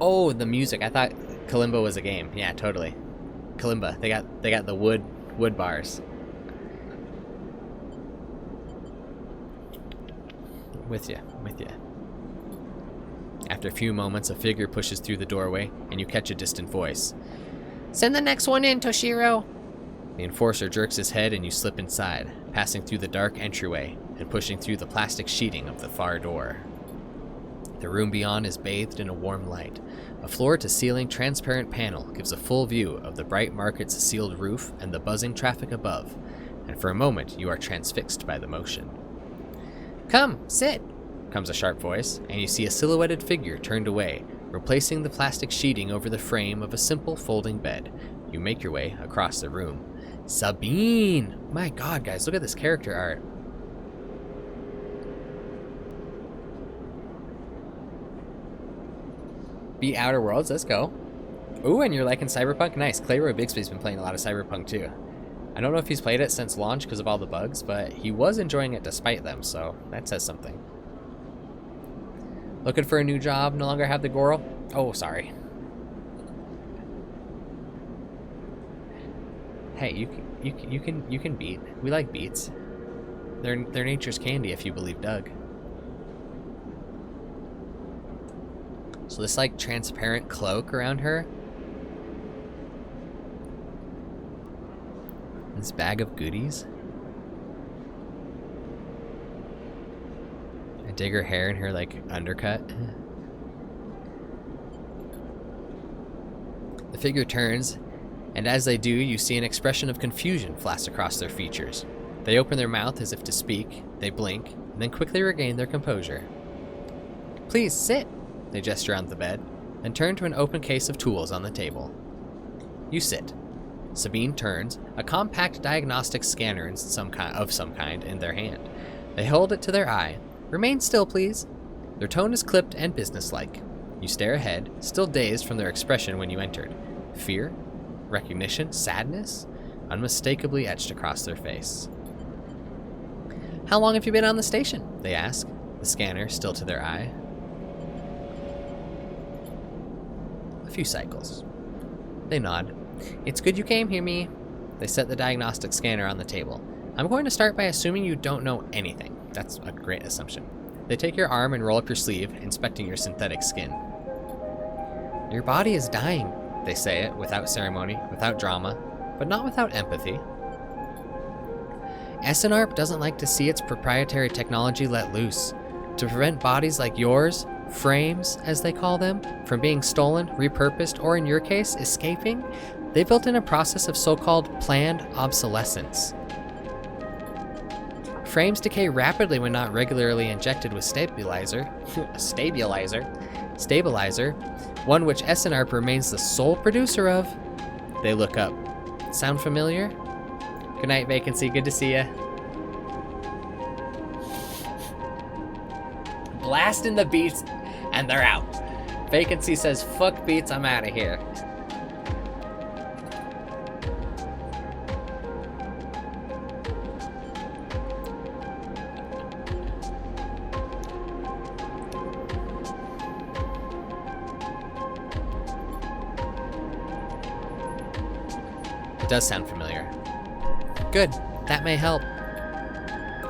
Oh, the music. I thought Kalimba was a game. Yeah, totally. Kalimba. They got the wood bars. With ya. After a few moments, a figure pushes through the doorway, and you catch a distant voice. Send the next one in, Toshiro! The enforcer jerks his head and you slip inside, passing through the dark entryway and pushing through the plastic sheeting of the far door. The room beyond is bathed in a warm light. A floor-to-ceiling transparent panel gives a full view of the bright market's sealed roof and the buzzing traffic above, and for a moment you are transfixed by the motion. Come, sit! Comes a sharp voice, and you see a silhouetted figure turned away, replacing the plastic sheeting over the frame of a simple folding bed. You make your way across the room. Sabine! My god, guys, look at this character art. Beat Outer Worlds, let's go. Ooh, and you're liking Cyberpunk? Nice. Clayroy Bixby's been playing a lot of Cyberpunk too. I don't know if he's played it since launch because of all the bugs, but he was enjoying it despite them, so that says something. Looking for a new job, no longer have the Goral? Oh, sorry. Hey, you can beat. We like beats. They're nature's candy if you believe Doug. So this like transparent cloak around her. This bag of goodies. I dig her hair and her like undercut. The figure turns, and as they do, you see an expression of confusion flash across their features. They open their mouth as if to speak, they blink, and then quickly regain their composure. Please sit! They gesture on the bed, and turn to an open case of tools on the table. You sit. Sabine turns, a compact diagnostic scanner of some kind in their hand. They hold it to their eye. Remain still, please. Their tone is clipped and businesslike. You stare ahead, still dazed from their expression when you entered. Fear? Recognition? Sadness? Unmistakably etched across their face. How long have you been on the station? They ask, the scanner still to their eye. A few cycles. They nod. It's good you came here, me. They set the diagnostic scanner on the table. I'm going to start by assuming you don't know anything. That's a great assumption. They take your arm and roll up your sleeve, inspecting your synthetic skin. Your body is dying, they say it, without ceremony, without drama, but not without empathy. SNARP doesn't like to see its proprietary technology let loose. To prevent bodies like yours, frames, as they call them, from being stolen, repurposed, or in your case, escaping, they built in a process of so-called planned obsolescence. Frames decay rapidly when not regularly injected with stabilizer, one which SNARP remains the sole producer of. They look up. Sound familiar? Good night, Vacancy. Good to see ya. Blasting the beats, and they're out. Vacancy says, fuck beats, I'm out of here. It does sound familiar. Good, that may help.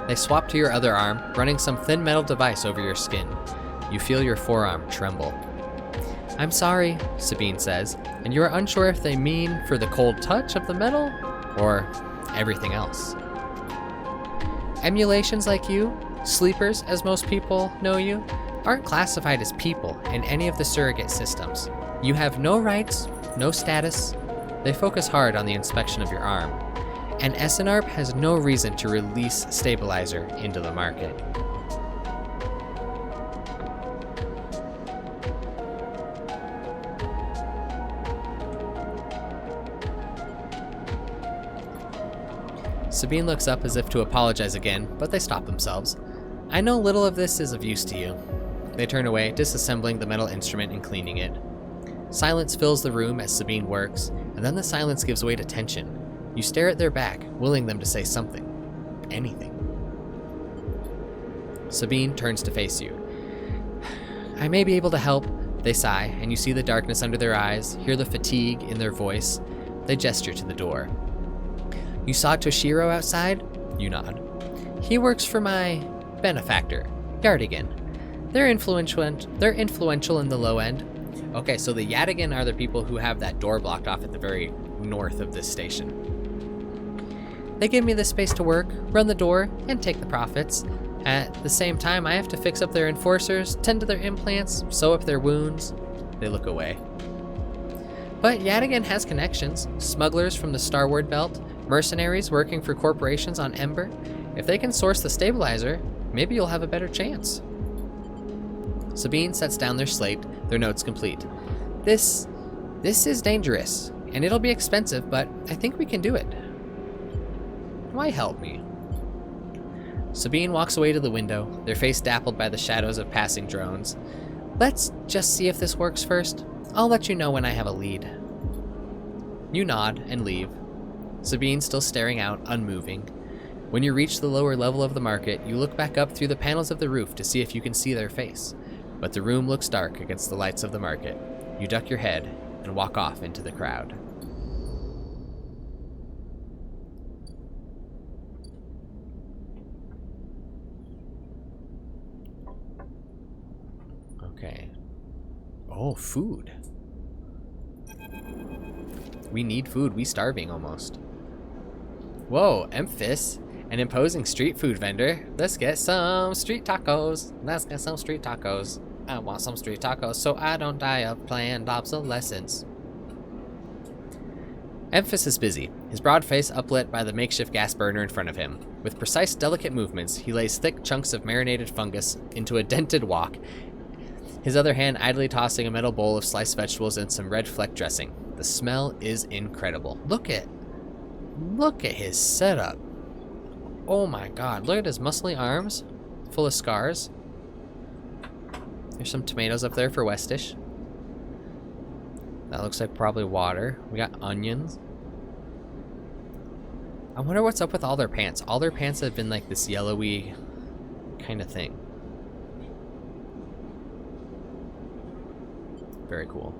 They swap to your other arm, running some thin metal device over your skin. You feel your forearm tremble. I'm sorry, Sabine says, and you are unsure if they mean for the cold touch of the metal or everything else. Emulations like you, sleepers as most people know you, aren't classified as people in any of the surrogate systems. You have no rights, no status. They focus hard on the inspection of your arm, and SNARP has no reason to release Stabilizer into the market. Sabine looks up as if to apologize again, but they stop themselves. I know little of this is of use to you. They turn away, disassembling the metal instrument and cleaning it. Silence fills the room as Sabine works, and then the silence gives way to tension. You stare at their back, willing them to say something. Anything. Sabine turns to face you. I may be able to help, they sigh, and you see the darkness under their eyes, hear the fatigue in their voice. They gesture to the door. You saw Toshiro outside? You nod. He works for my benefactor, Yardigan. They're influential in the low end. Okay, so the Yadigan are the people who have that door blocked off at the very north of this station. They give me the space to work, run the door, and take the profits. At the same time, I have to fix up their enforcers, tend to their implants, sew up their wounds. They look away. But Yadigan has connections. Smugglers from the Starward Belt, mercenaries working for corporations on Ember. If they can source the stabilizer, maybe you'll have a better chance. Sabine sets down their slate, their notes complete. This is dangerous. And it'll be expensive, but I think we can do it. Why help me? Sabine walks away to the window, their face dappled by the shadows of passing drones. Let's just see if this works first. I'll let you know when I have a lead. You nod and leave. Sabine still staring out, unmoving. When you reach the lower level of the market, you look back up through the panels of the roof to see if you can see their face. But the room looks dark against the lights of the market. You duck your head and walk off into the crowd. Okay. Oh, food. We need food. We starving almost. Whoa, Emphis, an imposing street food vendor. Let's get some street tacos. Let's get some street tacos. I want some street tacos so I don't die of planned obsolescence. Emphis is busy, his broad face uplit by the makeshift gas burner in front of him. With precise, delicate movements, he lays thick chunks of marinated fungus into a dented wok, his other hand idly tossing a metal bowl of sliced vegetables and some red fleck dressing. The smell is incredible. Look at his setup. Oh my god, look at his muscly arms, full of scars. There's some tomatoes up there for Westish. That looks like probably water. We got onions. I wonder what's up with all their pants. All their pants have been like this yellowy kind of thing. Very cool.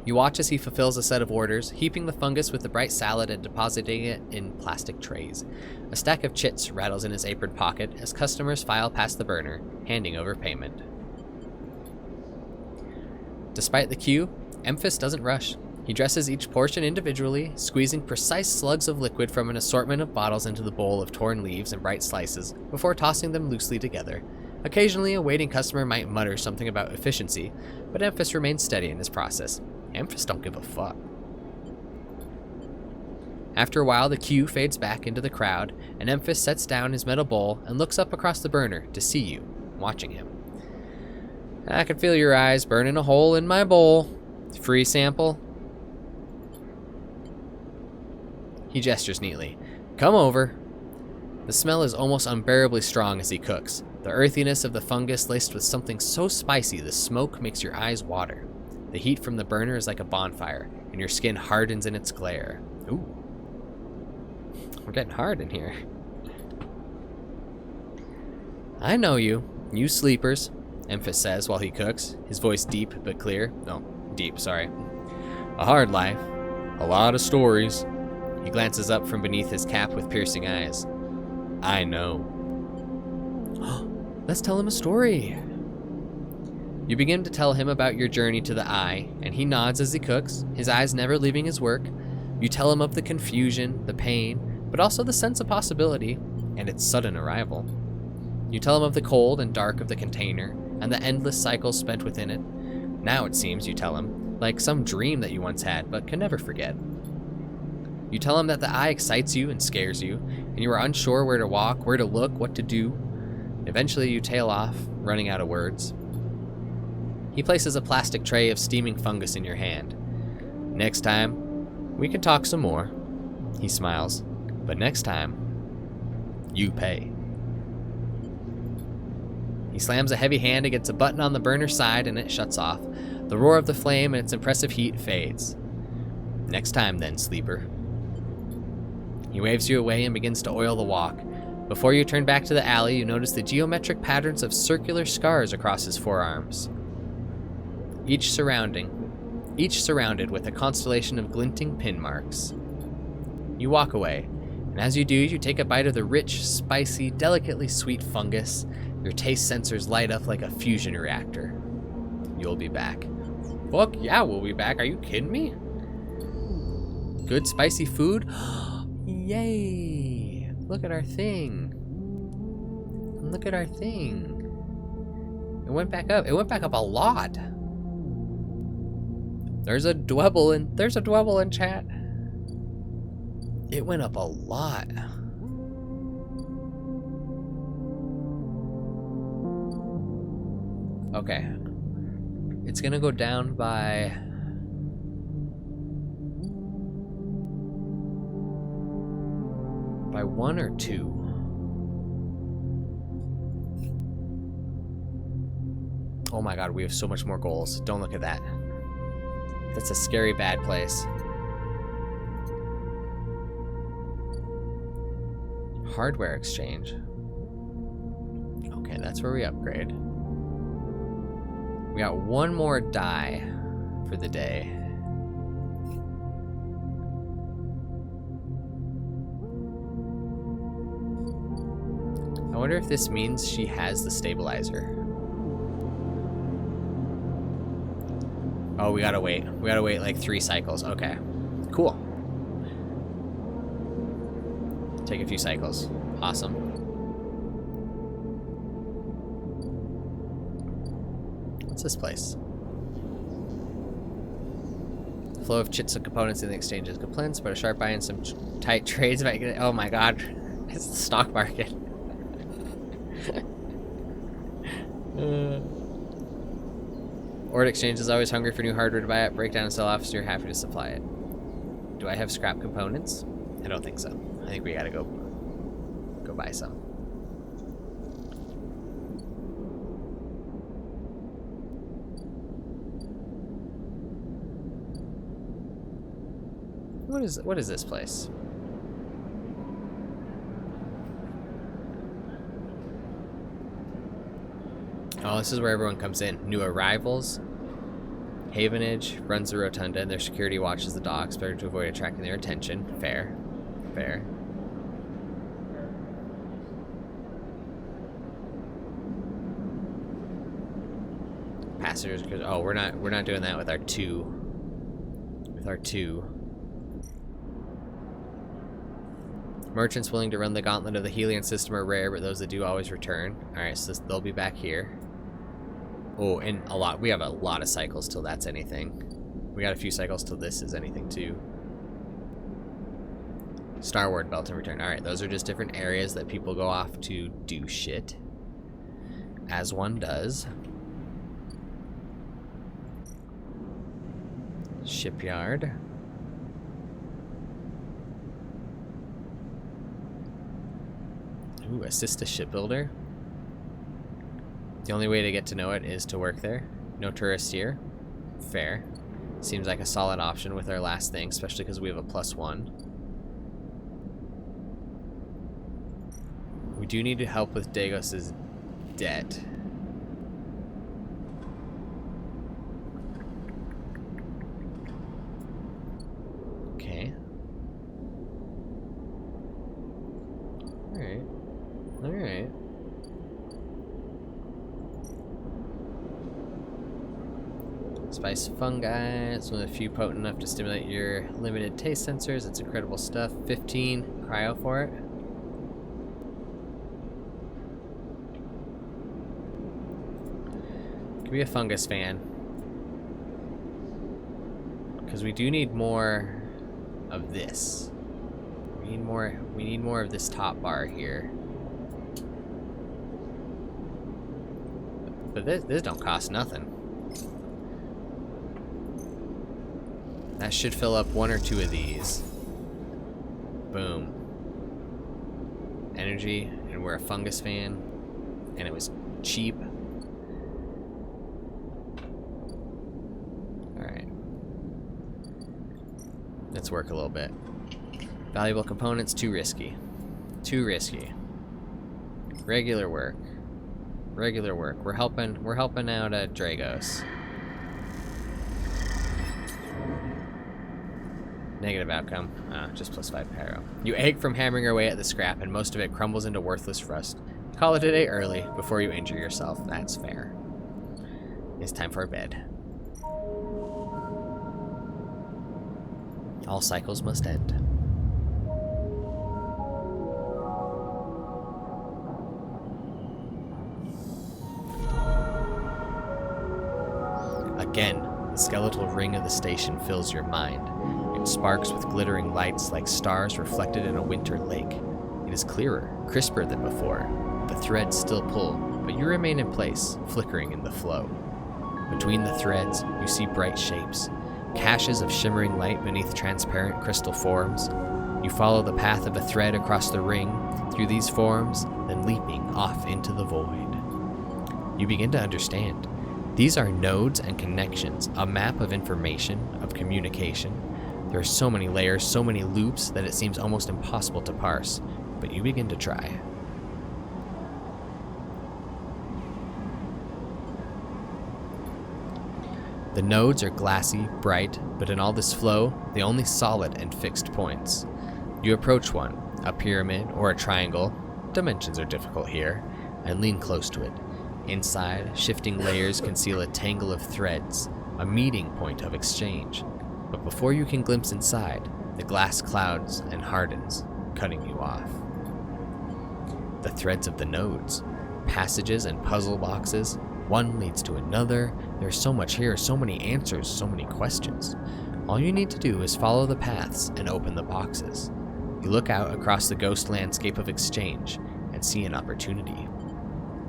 You watch as he fulfills a set of orders, heaping the fungus with the bright salad and depositing it in plastic trays. A stack of chits rattles in his apron pocket as customers file past the burner, handing over payment. Despite the queue, Emphis doesn't rush. He dresses each portion individually, squeezing precise slugs of liquid from an assortment of bottles into the bowl of torn leaves and bright slices, before tossing them loosely together. Occasionally, a waiting customer might mutter something about efficiency, but Emphis remains steady in his process. Emphis don't give a fuck. After a while, the queue fades back into the crowd, and Emphis sets down his metal bowl and looks up across the burner to see you, watching him. I can feel your eyes burning a hole in my bowl. Free sample? He gestures neatly. Come over. The smell is almost unbearably strong as he cooks. The earthiness of the fungus laced with something so spicy the smoke makes your eyes water. The heat from the burner is like a bonfire, and your skin hardens in its glare. Ooh. We're getting hard in here. I know you. You sleepers, Emphis says while he cooks, his voice deep but clear. No, deep, sorry. A hard life. A lot of stories. He glances up from beneath his cap with piercing eyes. I know. Let's tell him a story. You begin to tell him about your journey to the Eye, and he nods as he cooks, his eyes never leaving his work. You tell him of the confusion, the pain, but also the sense of possibility, and its sudden arrival. You tell him of the cold and dark of the container, and the endless cycles spent within it. Now it seems, you tell him, like some dream that you once had, but can never forget. You tell him that the Eye excites you and scares you, and you are unsure where to walk, where to look, what to do. Eventually you tail off, running out of words. He places a plastic tray of steaming fungus in your hand. Next time, we can talk some more. He smiles. But next time, you pay. He slams a heavy hand against a button on the burner side and it shuts off. The roar of the flame and its impressive heat fades. Next time then, sleeper. He waves you away and begins to oil the wok. Before you turn back to the alley, you notice the geometric patterns of circular scars across his forearms. Each surrounded with a constellation of glinting pin marks. You walk away, and as you do, you take a bite of the rich, spicy, delicately sweet fungus. Your taste sensors light up like a fusion reactor. You'll be back. Fuck yeah, we'll be back. Are you kidding me? Good spicy food? Yay! Look at our thing. Look at our thing. It went back up. It went back up a lot. There's a dwebble in chat. It went up a lot. Okay. It's gonna go down by By 1 or 2? Oh my god, we have so much more goals. Don't look at that. That's a scary bad place. Hardware exchange. Okay, that's where we upgrade. We got one more die for the day. I wonder if this means she has the stabilizer. Oh, we gotta wait. We gotta wait like 3 cycles. Okay. Cool. Take a few cycles. Awesome. What's this place? The flow of chits and components in the exchange is cleansed, but a sharp eye and some tight trades might get it. Oh my god. It's the stock market. Ord Exchange is always hungry for new hardware to buy it. Breakdown and sell off, so you're happy to supply it. Do I have scrap components? I don't think so. I think we gotta go buy some. What is this place? Oh, this is where everyone comes in. New arrivals. Havenage runs the rotunda and their security watches the docks. Better to avoid attracting their attention. Fair. Fair. Passengers, because oh, we're not doing that with our 2. With our 2. Merchants willing to run the gauntlet of the Helion system are rare, but those that do always return. Alright, so they'll be back here. Oh, and we have a lot of cycles till that's anything. We got a few cycles till this is anything too. Star Ward Belt and return. Alright, those are just different areas that people go off to do shit. As one does. Shipyard. Ooh, assist a shipbuilder. The only way to get to know it is to work there. No tourists here. Fair. Seems like a solid option with our last thing, especially because we have a +1. We do need to help with Dagos's debt. Okay. Alright. Alright. Spice fungi. It's one of the few potent enough to stimulate your limited taste sensors. It's incredible stuff. 15 cryo for it. Could be a fungus fan. Because we do need more of this. We need more of this top bar here. But this don't cost nothing. That should fill up 1 or 2 of these. Boom. Energy, and we're a fungus fan. And it was cheap. Alright. Let's work a little bit. Valuable components, too risky. Too risky. Regular work. Regular work. We're helping out at Dragos. Negative outcome. Just +5 pyro. You egg from hammering away at the scrap, and most of it crumbles into worthless rust. Call it a day early before you injure yourself. That's fair. It's time for bed. All cycles must end. Again, the skeletal ring of the station fills your mind. It sparks with glittering lights like stars reflected in a winter lake. It is clearer, crisper than before. The threads still pull, but you remain in place, flickering in the flow. Between the threads, you see bright shapes, caches of shimmering light beneath transparent crystal forms. You follow the path of a thread across the ring, through these forms, then leaping off into the void. You begin to understand. These are nodes and connections, a map of information, of communication. There are so many layers, so many loops that it seems almost impossible to parse, but you begin to try. The nodes are glassy, bright, but in all this flow, the only solid and fixed points. You approach one, a pyramid or a triangle, dimensions are difficult here, and lean close to it. Inside, shifting layers conceal a tangle of threads, a meeting point of exchange. But before you can glimpse inside, the glass clouds and hardens, cutting you off. The threads of the nodes, passages and puzzle boxes, one leads to another. There's so much here, so many answers, so many questions. All you need to do is follow the paths and open the boxes. You look out across the ghost landscape of exchange and see an opportunity.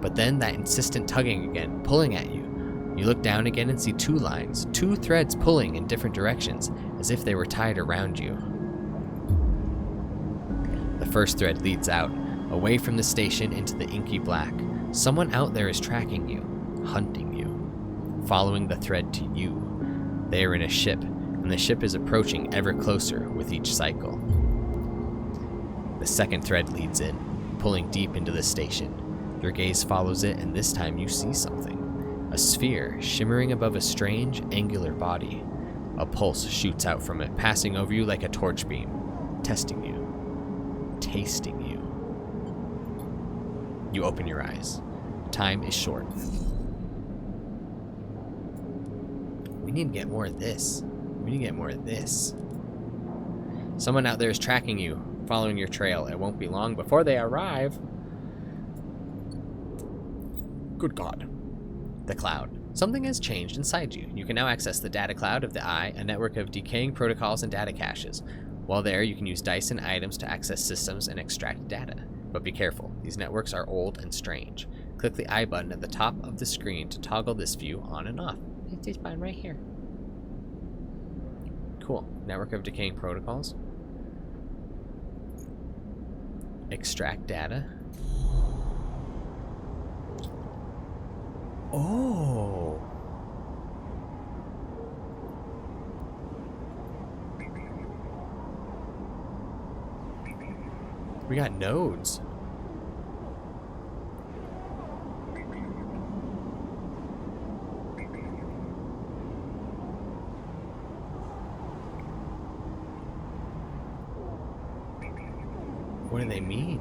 But then that insistent tugging again, pulling at you. You look down again and see two lines, two threads pulling in different directions, as if they were tied around you. The first thread leads out, away from the station into the inky black. Someone out there is tracking you, hunting you, following the thread to you. They are in a ship, and the ship is approaching ever closer with each cycle. The second thread leads in, pulling deep into the station. Your gaze follows it, and this time you see something. A sphere shimmering above a strange, angular body. A pulse shoots out from it, passing over you like a torch beam, testing you, tasting you. You open your eyes. Time is short. We need to get more of this. We need to get more of this. Someone out there is tracking you, following your trail. It won't be long before they arrive. Good God. The cloud. Something has changed inside you. You can now access the data cloud of the Eye, a network of decaying protocols and data caches. While there, you can use dice and items to access systems and extract data. But be careful, these networks are old and strange. Click the I button at the top of the screen to toggle this view on and off. It's this button right here. Cool. Network of decaying protocols. Extract data. Oh. We got nodes. What do they mean?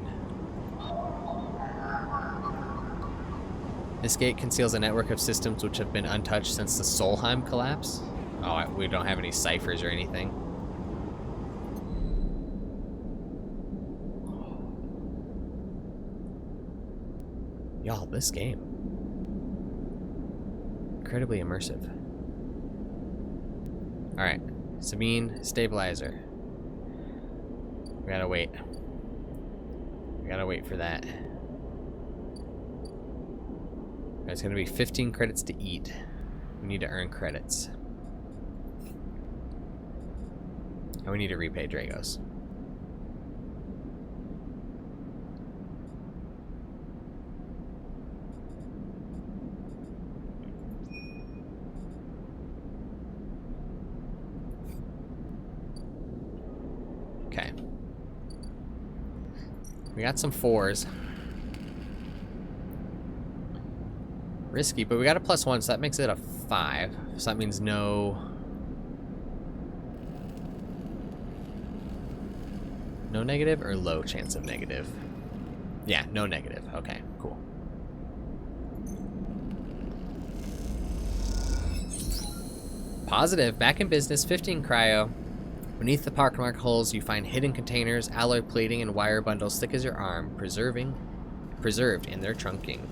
This gate conceals a network of systems which have been untouched since the Solheim collapse. Oh, we don't have any ciphers or anything. Y'all, this game. Incredibly immersive. Alright, Sabine, stabilizer. We gotta wait. We gotta wait for that. It's gonna be 15 credits to eat. We need to earn credits. And we need to repay Dragos. Okay. We got some 4s. Risky, but we got a +1, so that makes it a 5. So that means no negative or low chance of negative. Yeah, no negative. Okay, cool. Positive, back in business, 15 cryo. Beneath the pockmarked holes, you find hidden containers, alloy plating, and wire bundles thick as your arm, preserved in their trunking.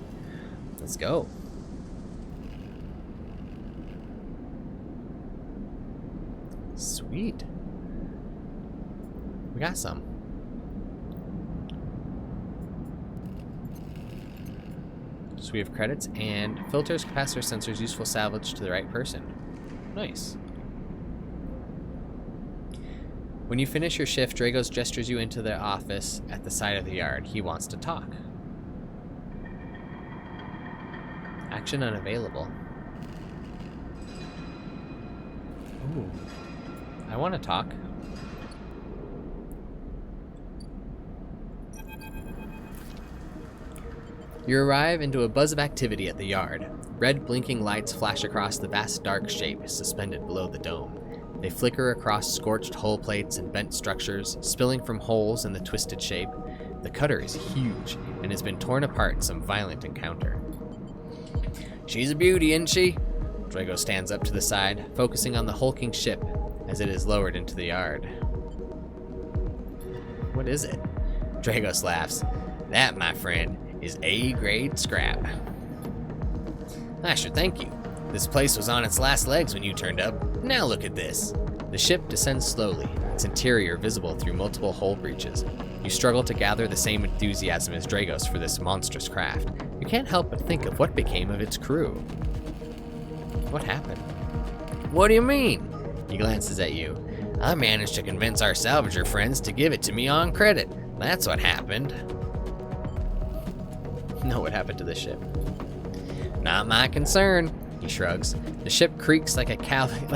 Let's go. Sweet. We got some. So we have credits and filters, capacitor sensors, useful salvage to the right person. Nice. When you finish your shift, Dragos gestures you into the office at the side of the yard. He wants to talk. Action unavailable. Ooh. I want to talk. You arrive into a buzz of activity at the yard. Red blinking lights flash across the vast dark shape suspended below the dome. They flicker across scorched hull plates and bent structures, spilling from holes in the twisted shape. The cutter is huge and has been torn apart in some violent encounter. She's a beauty, isn't she? Drago stands up to the side, focusing on the hulking ship as it is lowered into the yard. What is it? Dragos laughs. That, my friend, is A-grade scrap. I should thank you. This place was on its last legs when you turned up. Now look at this. The ship descends slowly, its interior visible through multiple hull breaches. You struggle to gather the same enthusiasm as Dragos for this monstrous craft. You can't help but think of what became of its crew. What happened? What do you mean? He glances at you. I managed to convince our salvager friends to give it to me on credit. That's what happened. No, what happened to the ship? Not my concern, he shrugs. The ship creaks like a calving?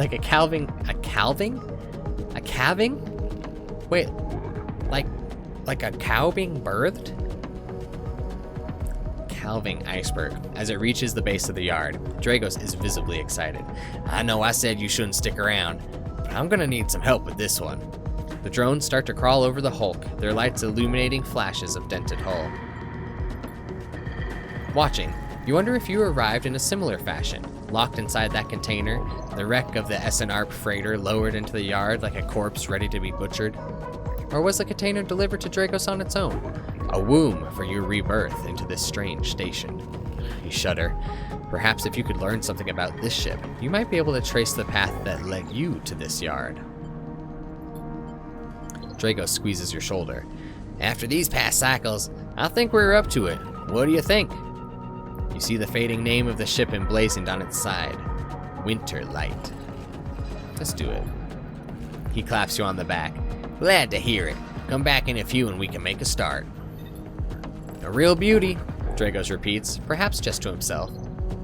Wait, like a cow being birthed? Calving iceberg. As it reaches the base of the yard, Dragos is visibly excited. I know I said you shouldn't stick around, but I'm gonna need some help with this one. The drones start to crawl over the hulk, their lights illuminating flashes of dented hull. Watching, you wonder if you arrived in a similar fashion, locked inside that container, the wreck of the SNR freighter lowered into the yard like a corpse ready to be butchered. Or was the container delivered to Dragos on its own? A womb for your rebirth into this strange station. You shudder. Perhaps if you could learn something about this ship, you might be able to trace the path that led you to this yard. Dragos squeezes your shoulder. After these past cycles, I think we're up to it. What do you think? You see the fading name of the ship emblazoned on its side. Winterlight. Let's do it. He claps you on the back. Glad to hear it. Come back in a few and we can make a start. A real beauty, Dragos repeats, perhaps just to himself.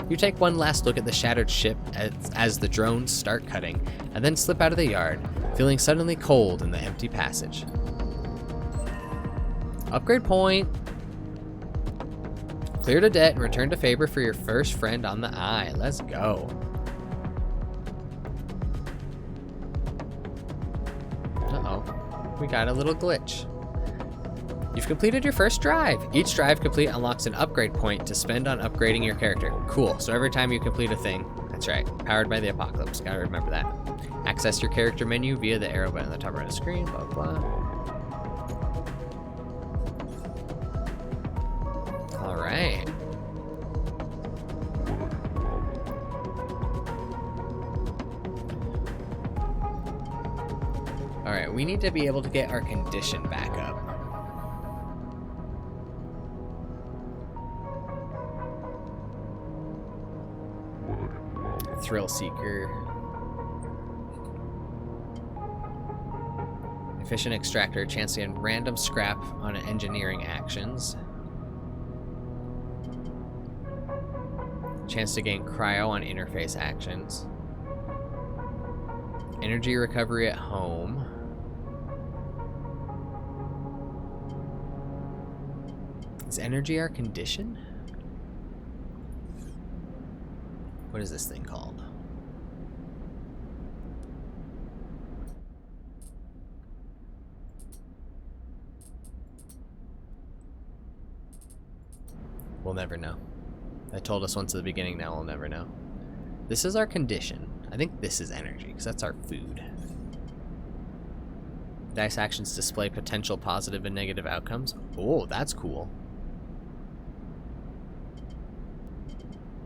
You take one last look at the shattered ship as the drones start cutting, and then slip out of the yard, feeling suddenly cold in the empty passage. Upgrade point. Cleared a debt and returned a favor for your first friend on the eye. Let's go. We got a little glitch. You've completed your first drive. Each drive complete unlocks an upgrade point to spend on upgrading your character. Cool, so every time you complete a thing, that's right, powered by the apocalypse, gotta remember that. Access your character menu via the arrow button on the top right of the screen, blah, blah. All right. Alright, we need to be able to get our condition back up. Thrill Seeker. Efficient Extractor, chance to gain random scrap on engineering actions. Chance to gain cryo on interface actions. Energy recovery at home. Is energy our condition? What is this thing called? We'll never know. I told us once at the beginning, now we'll never know. This is our condition. I think this is energy, because that's our food. Dice actions display potential positive and negative outcomes. Oh, that's cool.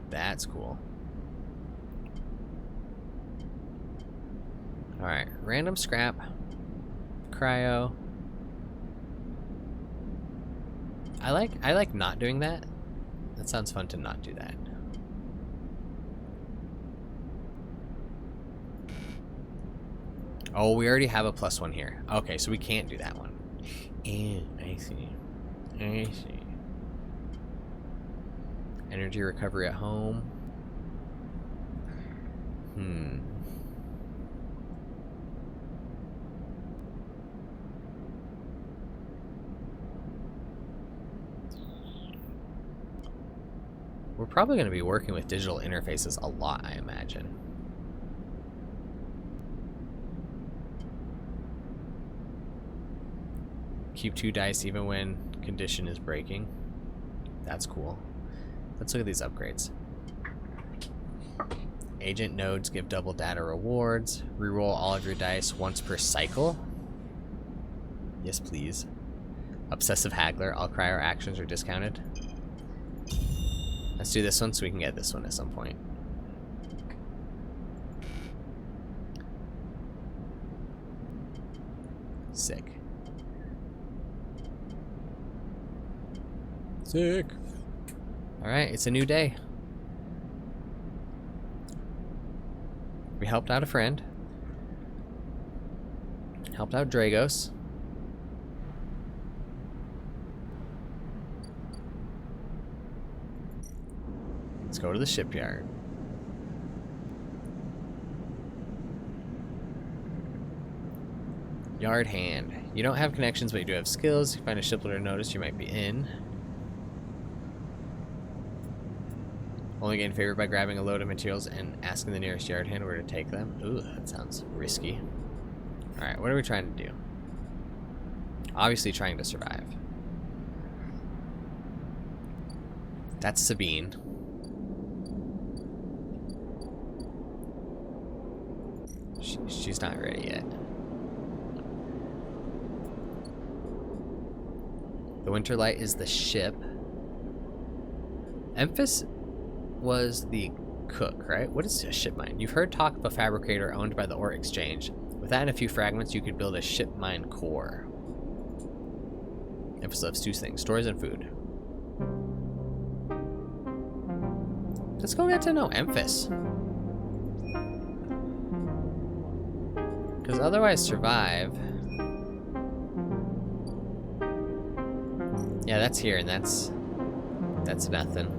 That's cool. Alright, random scrap. Cryo. I like not doing that. That sounds fun to not do that. Oh, we already have a +1 here. Okay, so we can't do that one. I see. I see. Energy recovery at home. We're probably going to be working with digital interfaces a lot, I imagine. Keep 2 dice even when condition is breaking. That's cool. Let's look at these upgrades. Agent nodes give double data rewards. Reroll all of your dice once per cycle. Yes, please. Obsessive Haggler. All crier actions are discounted. Let's do this one so we can get this one at some point. Sick. Sick. Alright, it's a new day. We helped out a friend. Helped out Dragos. Let's go to the shipyard. Yard hand. You don't have connections, but you do have skills. You find a shipload or notice you might be in. Only gain favor by grabbing a load of materials and asking the nearest yard hand where to take them. Ooh, that sounds risky. Alright, what are we trying to do? Obviously trying to survive. That's Sabine. She's not ready yet. The Winterlight is the ship. Emphas was the cook, right? What is a ship mine? You've heard talk of a fabricator owned by the Ore Exchange. With that and a few fragments, you could build a ship mine core. Emphas loves 2 things: stores and food. Let's go get to know Emphas. Because otherwise survive. Yeah, that's here, and that's nothing.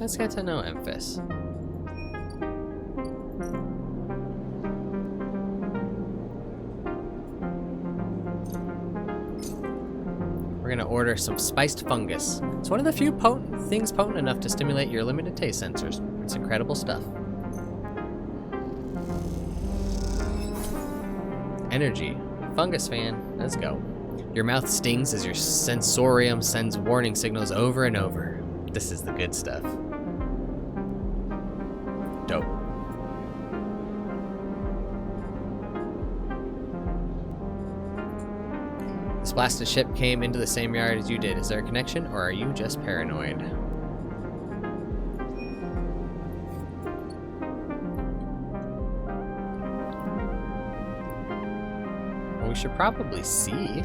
Let's get to know Emphas. We're gonna order some spiced fungus. It's one of the few things potent enough to stimulate your limited taste sensors. It's incredible stuff. Energy. Fungus fan. Let's go. Your mouth stings as your sensorium sends warning signals over and over. This is the good stuff. Dope. This blasted ship came into the same yard as you did. Is there a connection, or are you just paranoid? Well, we should probably see.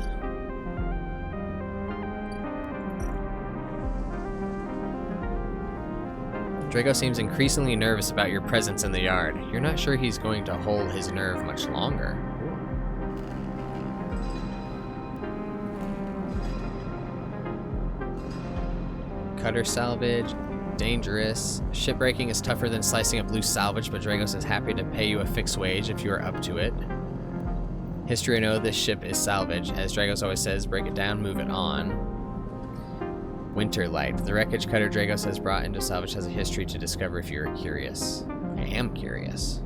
Drago seems increasingly nervous about your presence in the yard. You're not sure he's going to hold his nerve much longer. Cutter salvage, dangerous. Shipbreaking is tougher than slicing up loose salvage, but Dragos is happy to pay you a fixed wage if you are up to it. History know this ship is salvage. As Dragos always says, break it down, move it on. Winterlight. The wreckage cutter Dragos has brought into salvage has a history to discover if you are curious. I am curious.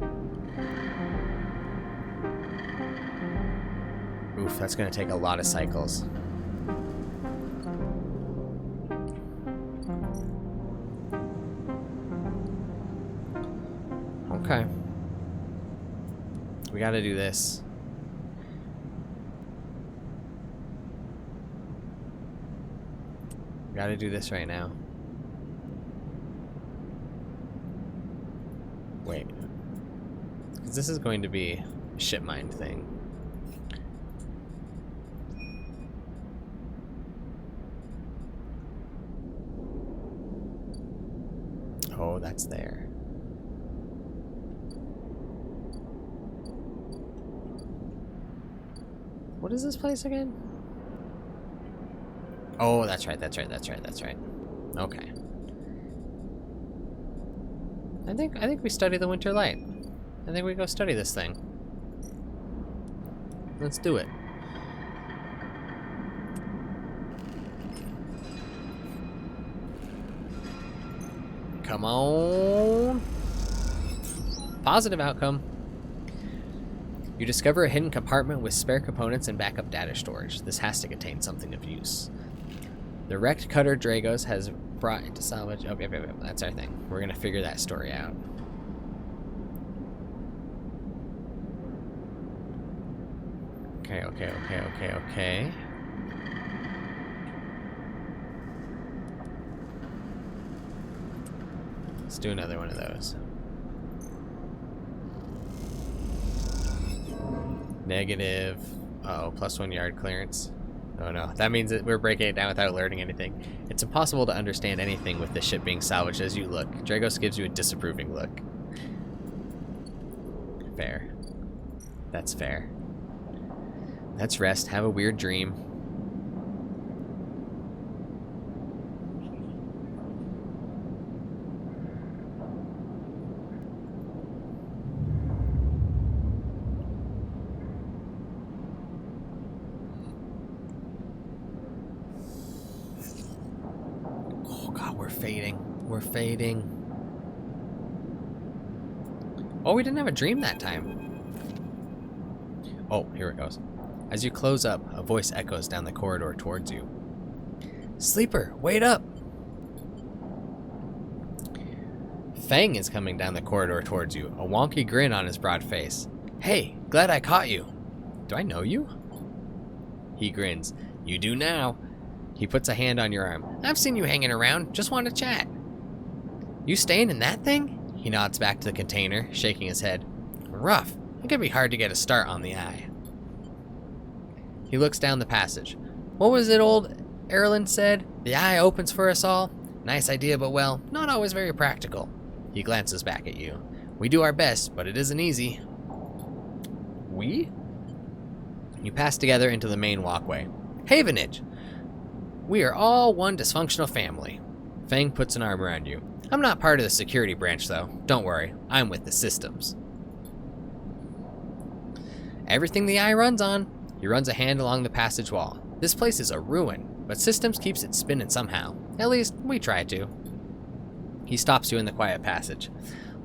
Oof, that's going to take a lot of cycles. Okay. We got to do this. Gotta do this right now. Wait. Because this is going to be a ship mine thing. Oh, that's there. What is this place again? Oh, that's right, that's right, that's right, that's right. Okay. I think we study the Winter Light. I think we go study this thing. Let's do it. Come on. Positive outcome. You discover a hidden compartment with spare components and backup data storage. This has to contain something of use. The wrecked cutter Dragos has brought into salvage. Okay, that's our thing. We're gonna figure that story out. Okay. Let's do another one of those. Negative. Uh-oh, +1 yard clearance. Oh no, that means that we're breaking it down without alerting anything. It's impossible to understand anything with this ship being salvaged as you look. Dragos gives you a disapproving look. Fair. That's fair. Let's rest, have a weird dream. Oh god, we're fading. We're fading. Oh, we didn't have a dream that time. Oh, here it goes. As you close up, a voice echoes down the corridor towards you. Sleeper, wait up! Fang is coming down the corridor towards you, a wonky grin on his broad face. Hey, glad I caught you. Do I know you? He grins. You do now. He puts a hand on your arm. I've seen you hanging around, just want to chat. You staying in that thing? He nods back to the container, shaking his head. Rough. It could be hard to get a start on the eye. He looks down the passage. What was it old Erlen said? The eye opens for us all? Nice idea, but well, not always very practical. He glances back at you. We do our best, but it isn't easy. We? You pass together into the main walkway. Havenage! We are all one dysfunctional family. Fang puts an arm around you. I'm not part of the security branch, though. Don't worry, I'm with the systems. Everything the eye runs on. He runs a hand along the passage wall. This place is a ruin, but systems keeps it spinning somehow. At least, we try to. He stops you in the quiet passage.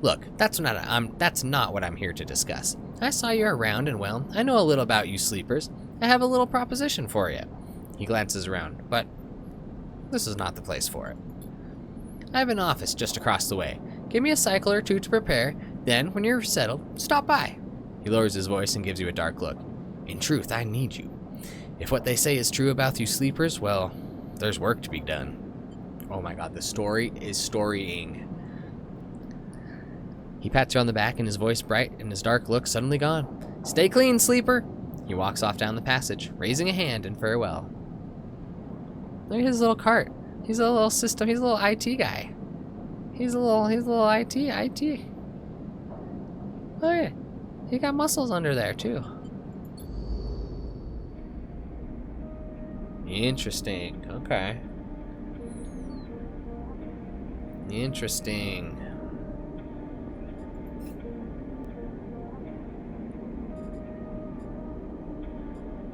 Look, that's not what I'm here to discuss. I saw you around and well, I know a little about you sleepers. I have a little proposition for you. He glances around, but this is not the place for it. I have an office just across the way. Give me a cycle or two to prepare, then when you're settled, stop by. He lowers his voice and gives you a dark look. In truth, I need you. If what they say is true about you sleepers, well, there's work to be done. Oh my god, the story is storying. He pats you on the back and his voice bright and his dark look suddenly gone. Stay clean, sleeper! He walks off down the passage, raising a hand in farewell. Look at his little cart. He's a little system, he's a little IT guy. He's a little IT. Look at it. He got muscles under there too. Interesting. Okay. Interesting.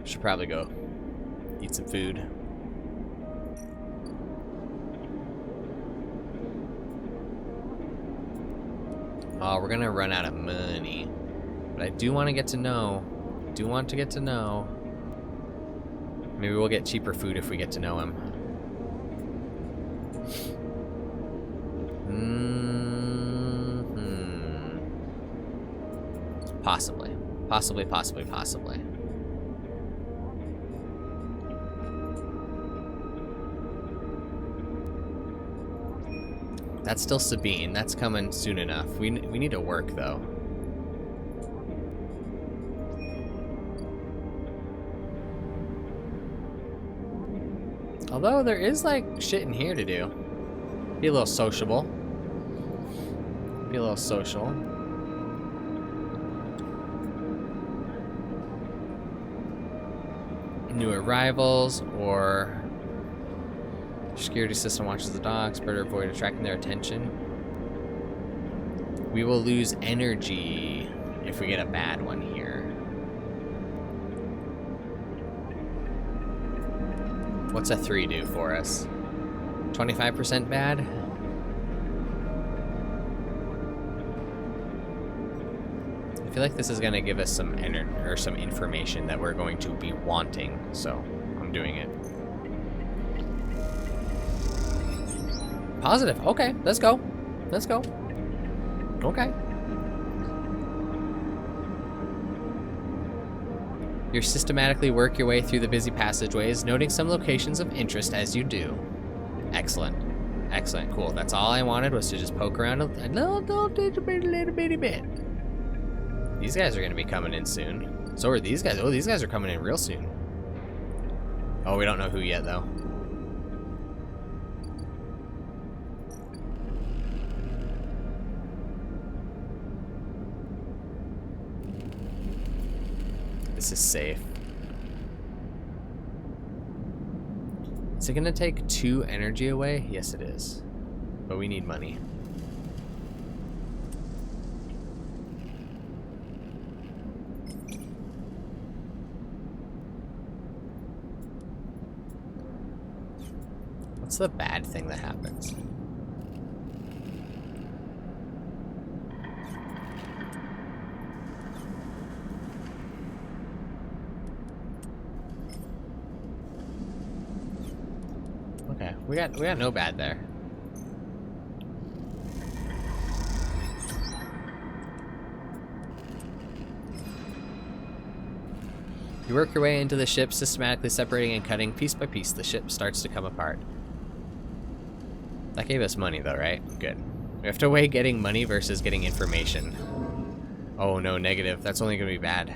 Should probably go eat some food. Oh, we're gonna run out of money. But I do want to get to know. Maybe we'll get cheaper food if we get to know him. Possibly. That's still Sabine. That's coming soon enough. We need to work, though. Although there is, like, shit in here to do. Be a little sociable. Be a little social. New arrivals, or security system watches the docks, better avoid attracting their attention. We will lose energy if we get a bad one here. What's a 3 do for us? 25% bad? I feel like this is gonna give us some some information that we're going to be wanting, so I'm doing it. Positive. Okay, let's go. Let's go. Okay. You systematically work your way through the busy passageways, noting some locations of interest as you do. Excellent. Excellent. Cool. That's all I wanted, was to just poke around a little bitty bit. These guys are going to be coming in soon. So are these guys. Oh, these guys are coming in real soon. Oh, we don't know who yet, though. This is safe. Is it gonna take 2 energy away? Yes, it is. But we need money. What's the bad thing that happens? Okay, we got no bad there. You work your way into the ship, systematically separating and cutting. Piece by piece, the ship starts to come apart. That gave us money though, right? Good. We have to weigh getting money versus getting information. Oh no, negative. That's only gonna be bad.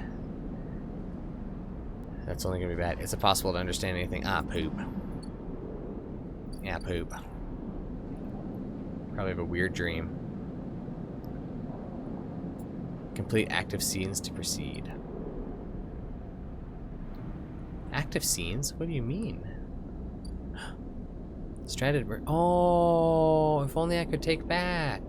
That's only gonna be bad. It's impossible to understand anything. Ah, poop. Yeah, poop. Probably have a weird dream. Complete active scenes to proceed. Active scenes? What do you mean? Stranded. Oh, if only I could take back.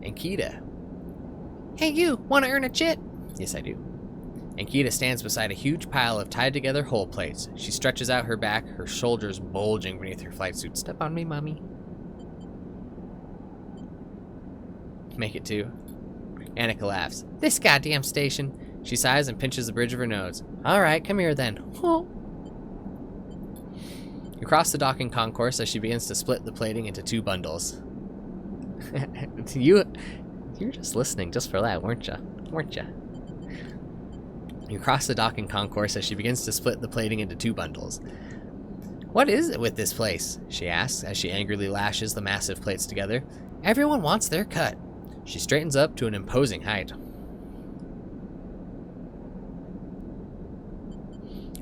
Ankita. Hey you, wanna earn a chit? Yes, I do. Ankita stands beside a huge pile of tied together hull plates. She stretches out her back, her shoulders bulging beneath her flight suit. Step on me, mommy. Make it 2. Annika laughs. This goddamn station. She sighs and pinches the bridge of her nose. Alright, come here then. Oh. You cross the docking concourse as she begins to split the plating into 2 bundles. You were just listening just for that, weren't you? Weren't you? You cross the docking concourse as she begins to split the plating into 2 bundles. What is it with this place? She asks as she angrily lashes the massive plates together. Everyone wants their cut. She straightens up to an imposing height.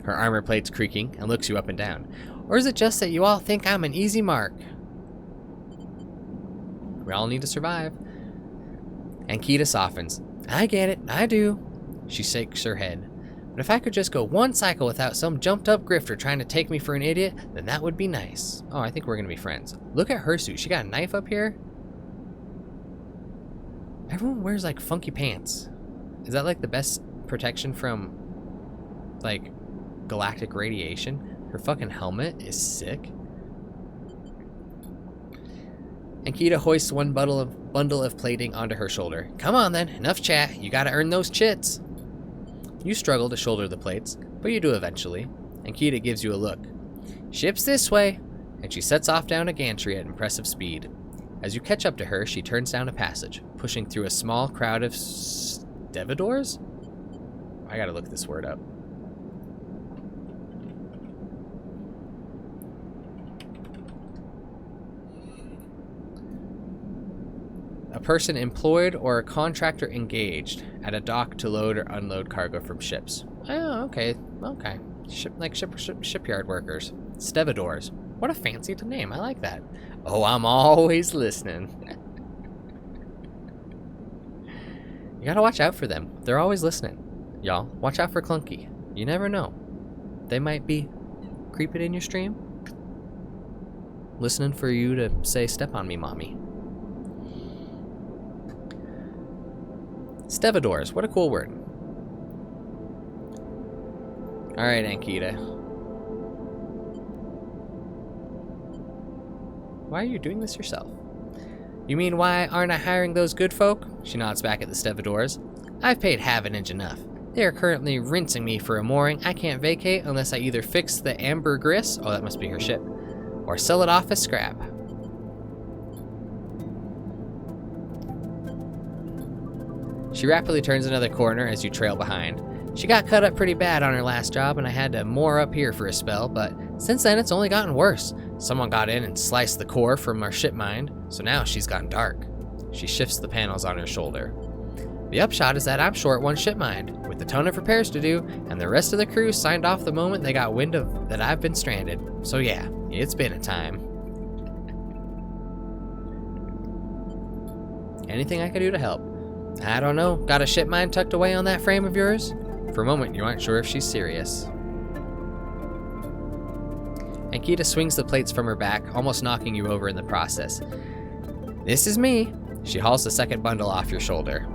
Her armor plates creaking and looks you up and down. Or is it just that you all think I'm an easy mark? We all need to survive. Ankita softens. I get it, I do. She shakes her head. But if I could just go 1 cycle without some jumped up grifter trying to take me for an idiot, then that would be nice. Oh, I think we're gonna be friends. Look at her suit. She got a knife up here. Everyone wears like funky pants. Is that like the best protection from like galactic radiation? Her fucking helmet is sick. Ankita hoists 1 bundle of plating onto her shoulder. Come on then, enough chat. You gotta earn those chits. You struggle to shoulder the plates, but you do eventually. Ankita gives you a look. Ship's this way, and she sets off down a gantry at impressive speed. As you catch up to her, she turns down a passage, pushing through a small crowd of stevedores? I gotta look this word up. A person employed or a contractor engaged at a dock to load or unload cargo from ships. Oh, okay. Shipyard workers. Stevedores. What a fancy name. I like that. Oh, I'm always listening. You gotta watch out for them. They're always listening. Y'all, watch out for Clunky. You never know. They might be creeping in your stream, listening for you to say, "Step on me, mommy." Stevedores. What a cool word. Alright, Ankita. Why are you doing this yourself? You mean, why aren't I hiring those good folk? She nods back at the Stevedores. I've paid Havenage enough. They are currently rinsing me for a mooring I can't vacate unless I either fix the Ambergris, oh that must be her ship, or sell it off as scrap. She rapidly turns another corner as you trail behind. She got cut up pretty bad on her last job and I had to moor up here for a spell, but since then it's only gotten worse. Someone got in and sliced the core from our ship mind, so now she's gone dark. She shifts the panels on her shoulder. The upshot is that I'm short one ship mind, with a ton of repairs to do, and the rest of the crew signed off the moment they got wind of that I've been stranded. So yeah, it's been a time. Anything I could do to help? I don't know. Got a ship mind tucked away on that frame of yours? For a moment, you aren't sure if she's serious. Ankita swings the plates from her back, almost knocking you over in the process. This is me. She hauls the second bundle off your shoulder.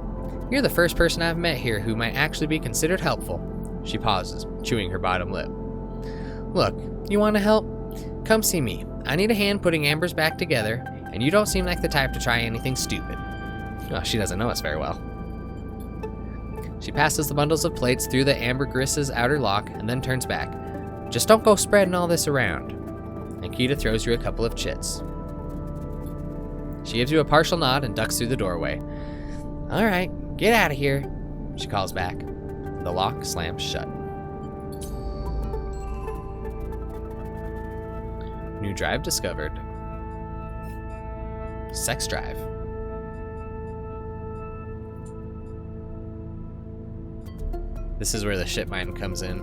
You're the first person I've met here who might actually be considered helpful. She pauses, chewing her bottom lip. Look, you want to help? Come see me. I need a hand putting Ambers back together, and you don't seem like the type to try anything stupid. Oh, she doesn't know us very well. She passes the bundles of plates through the Ambergris's outer lock and then turns back. Just don't go spreading all this around. Ankita throws you a couple of chits. She gives you a partial nod and ducks through the doorway. All right, get out of here, she calls back. The lock slams shut. New drive discovered. Sex drive. This is where the ship mind comes in.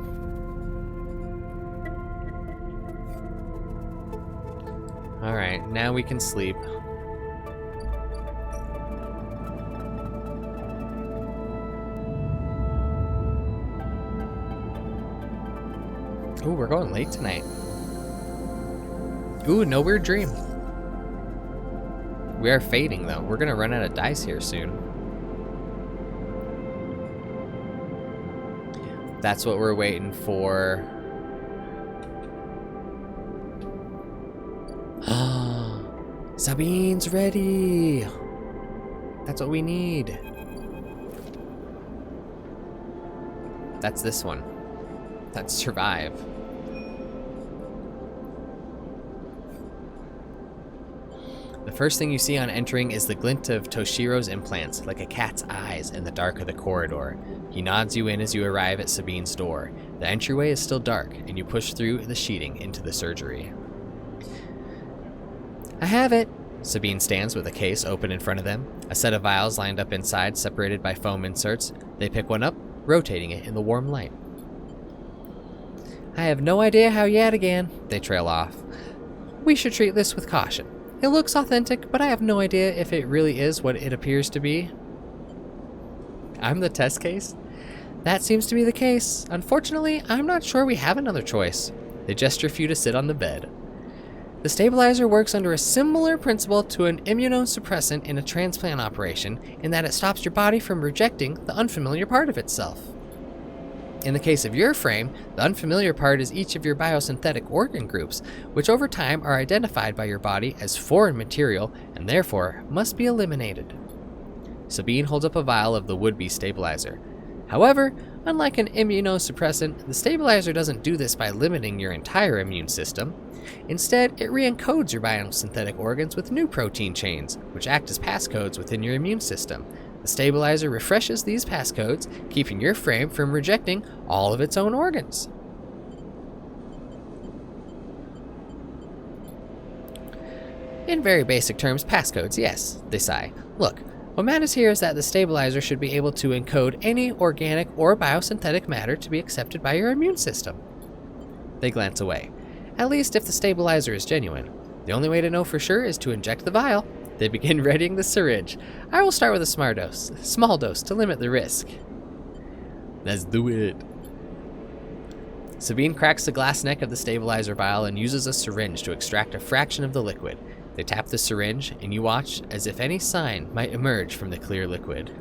Alright, now we can sleep. Ooh, we're going late tonight. Ooh, no weird dream. We are fading though. We're gonna run out of dice here soon. That's what we're waiting for. Sabine's ready. That's what we need. That's this one. That's survive. The first thing you see on entering is the glint of Toshiro's implants, like a cat's eyes in the dark of the corridor. He nods you in as you arrive at Sabine's door. The entryway is still dark, and you push through the sheeting into the surgery. I have it. Sabine stands with a case open in front of them. A set of vials lined up inside, separated by foam inserts. They pick one up, rotating it in the warm light. I have no idea how yet again. They trail off. We should treat this with caution. It looks authentic, but I have no idea if it really is what it appears to be. I'm the test case? That seems to be the case. Unfortunately, I'm not sure we have another choice. They gesture for you to sit on the bed. The stabilizer works under a similar principle to an immunosuppressant in a transplant operation, in that it stops your body from rejecting the unfamiliar part of itself. In the case of your frame, the unfamiliar part is each of your biosynthetic organ groups, which over time are identified by your body as foreign material and therefore must be eliminated. Sabine holds up a vial of the would-be stabilizer. However, unlike an immunosuppressant, the stabilizer doesn't do this by limiting your entire immune system. Instead, it re-encodes your biosynthetic organs with new protein chains, which act as passcodes within your immune system. The stabilizer refreshes these passcodes, keeping your frame from rejecting all of its own organs. In very basic terms, passcodes, yes, they sigh. Look, What matters here is that the stabilizer should be able to encode any organic or biosynthetic matter to be accepted by your immune system. They glance away. At least if the stabilizer is genuine. The only way to know for sure is to inject the vial. They begin readying the syringe. I will start with a small dose to limit the risk. Let's do it. Sabine cracks the glass neck of the stabilizer vial and uses a syringe to extract a fraction of the liquid. They tap the syringe, and you watch as if any sign might emerge from the clear liquid.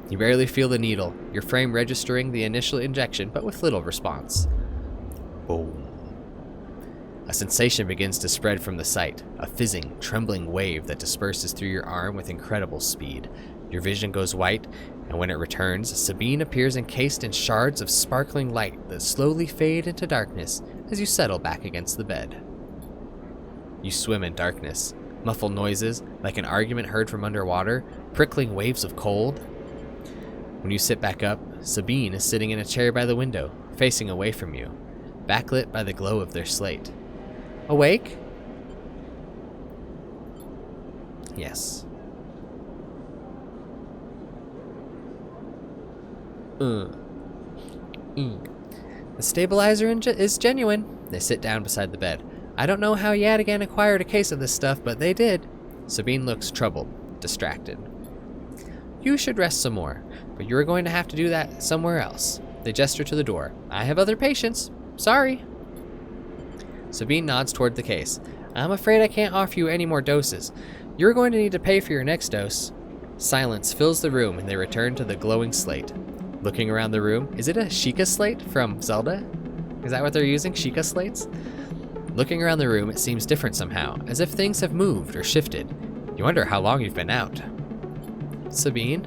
You barely feel the needle, your frame registering the initial injection, but with little response. Boom. A sensation begins to spread from the site, a fizzing, trembling wave that disperses through your arm with incredible speed. Your vision goes white, and when it returns, Sabine appears encased in shards of sparkling light that slowly fade into darkness as you settle back against the bed. You swim in darkness. Muffled noises, like an argument heard from underwater, prickling waves of cold. When you sit back up, Sabine is sitting in a chair by the window, facing away from you, backlit by the glow of their slate. Awake? Yes. The stabilizer is genuine. They sit down beside the bed. I don't know how Yadigan acquired a case of this stuff, but they did. Sabine looks troubled, distracted. You should rest some more, but you are going to have to do that somewhere else. They gesture to the door. I have other patients. Sorry. Sabine nods toward the case. I'm afraid I can't offer you any more doses. You're going to need to pay for your next dose. Silence fills the room and they return to the glowing slate. Looking around the room, is it a Sheikah slate from Zelda? Is that what they're using? Sheikah slates? Looking around the room, it seems different somehow, as if things have moved or shifted. You wonder how long you've been out. Sabine?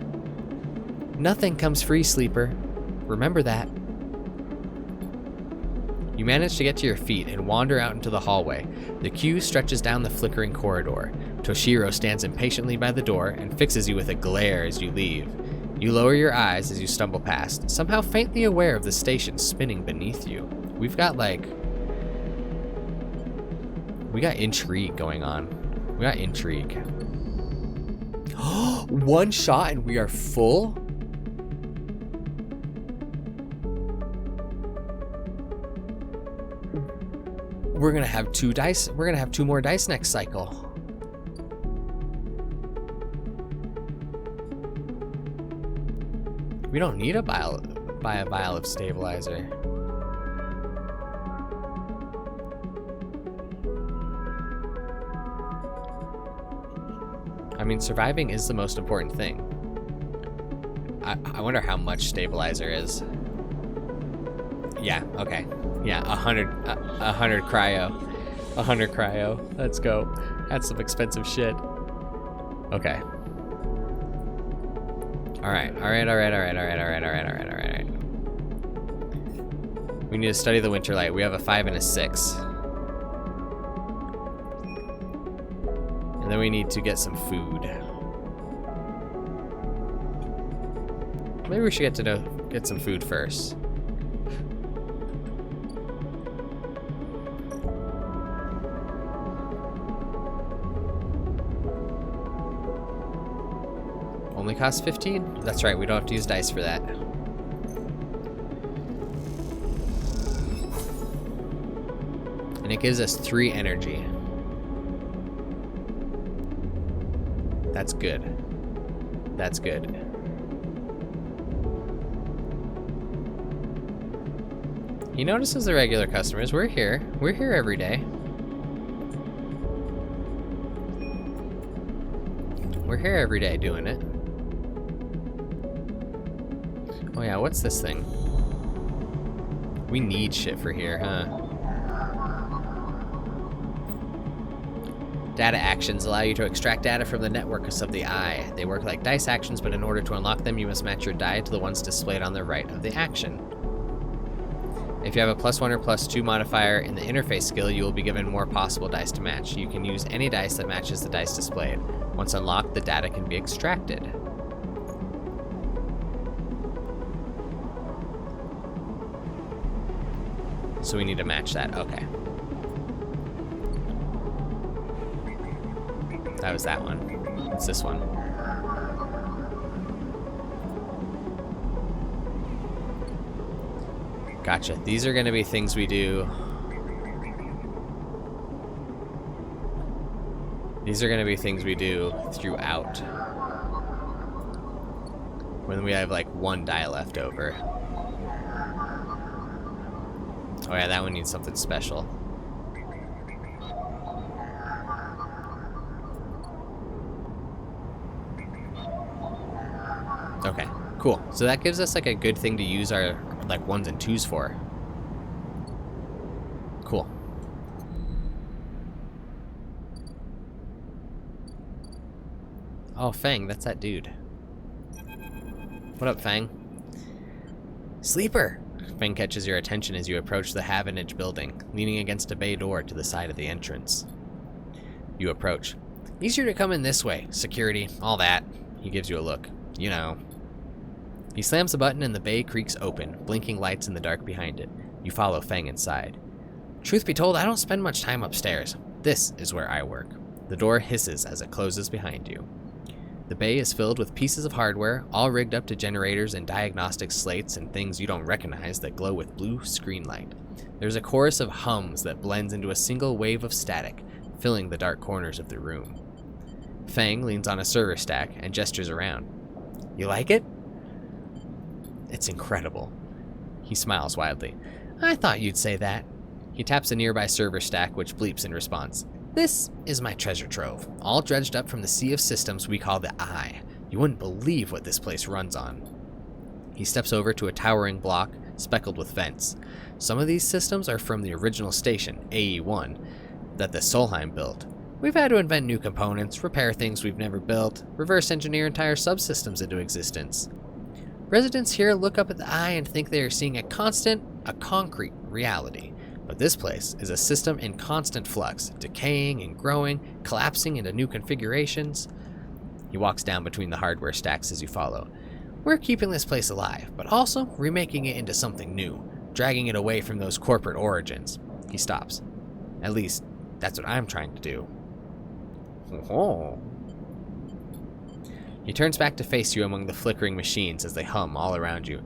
Nothing comes free, sleeper. Remember that. You manage to get to your feet and wander out into the hallway. The queue stretches down the flickering corridor. Toshiro stands impatiently by the door and fixes you with a glare as you leave. You lower your eyes as you stumble past, somehow faintly aware of the station spinning beneath you. We got intrigue going on. We got intrigue. One shot and we are full? We're gonna have two dice. We're gonna have two more dice next cycle. We don't need buy a vial of stabilizer. I mean, surviving is the most important thing. I wonder how much stabilizer is. Yeah, okay. Yeah, 100 cryo. 100 cryo. Let's go. That's some expensive shit. Okay. Alright. We need to study the winter light. We have a 5 and a 6. And then we need to get some food. Maybe we should get some food first. Only costs 15? That's right, we don't have to use dice for that. And it gives us 3 energy. That's good. That's good. He notices the regular customers. We're here. We're here every day. We're here every day doing it. Oh yeah, what's this thing? We need shit for here, huh? Data actions allow you to extract data from the networks of the eye. They work like dice actions, but in order to unlock them, you must match your die to the ones displayed on the right of the action. If you have a +1 or +2 modifier in the interface skill, you will be given more possible dice to match. You can use any dice that matches the dice displayed. Once unlocked, the data can be extracted. So we need to match that. Okay. That was that one. It's this one. Gotcha. These are going to be things we do. These are going to be things we do throughout. When we have like one die left over. Oh yeah, that one needs something special. Okay, cool. So that gives us like a good thing to use our like 1s and 2s for. Cool. Oh, Fang, that's that dude. What up, Fang? Sleeper! Fang catches your attention as you approach the Havenage building, leaning against a bay door to the side of the entrance. You approach. Easier to come in this way. Security, all that. He gives you a look. You know. He slams a button and the bay creaks open, blinking lights in the dark behind it. You follow Fang inside. Truth be told, I don't spend much time upstairs. This is where I work. The door hisses as it closes behind you. The bay is filled with pieces of hardware, all rigged up to generators and diagnostic slates and things you don't recognize that glow with blue screen light. There's a chorus of hums that blends into a single wave of static, filling the dark corners of the room. Fang leans on a server stack and gestures around. You like it? It's incredible. He smiles wildly. I thought you'd say that. He taps a nearby server stack, which bleeps in response. This is my treasure trove, all dredged up from the sea of systems we call the Eye. You wouldn't believe what this place runs on. He steps over to a towering block, speckled with vents. Some of these systems are from the original station, AE-1, that the Solheim built. We've had to invent new components, repair things we've never built, reverse engineer entire subsystems into existence. Residents here look up at the Eye and think they are seeing a concrete reality. But this place is a system in constant flux, decaying and growing, collapsing into new configurations. He walks down between the hardware stacks as you follow. We're keeping this place alive, but also remaking it into something new, dragging it away from those corporate origins. He stops. At least, that's what I'm trying to do. Oh. He turns back to face you among the flickering machines as they hum all around you.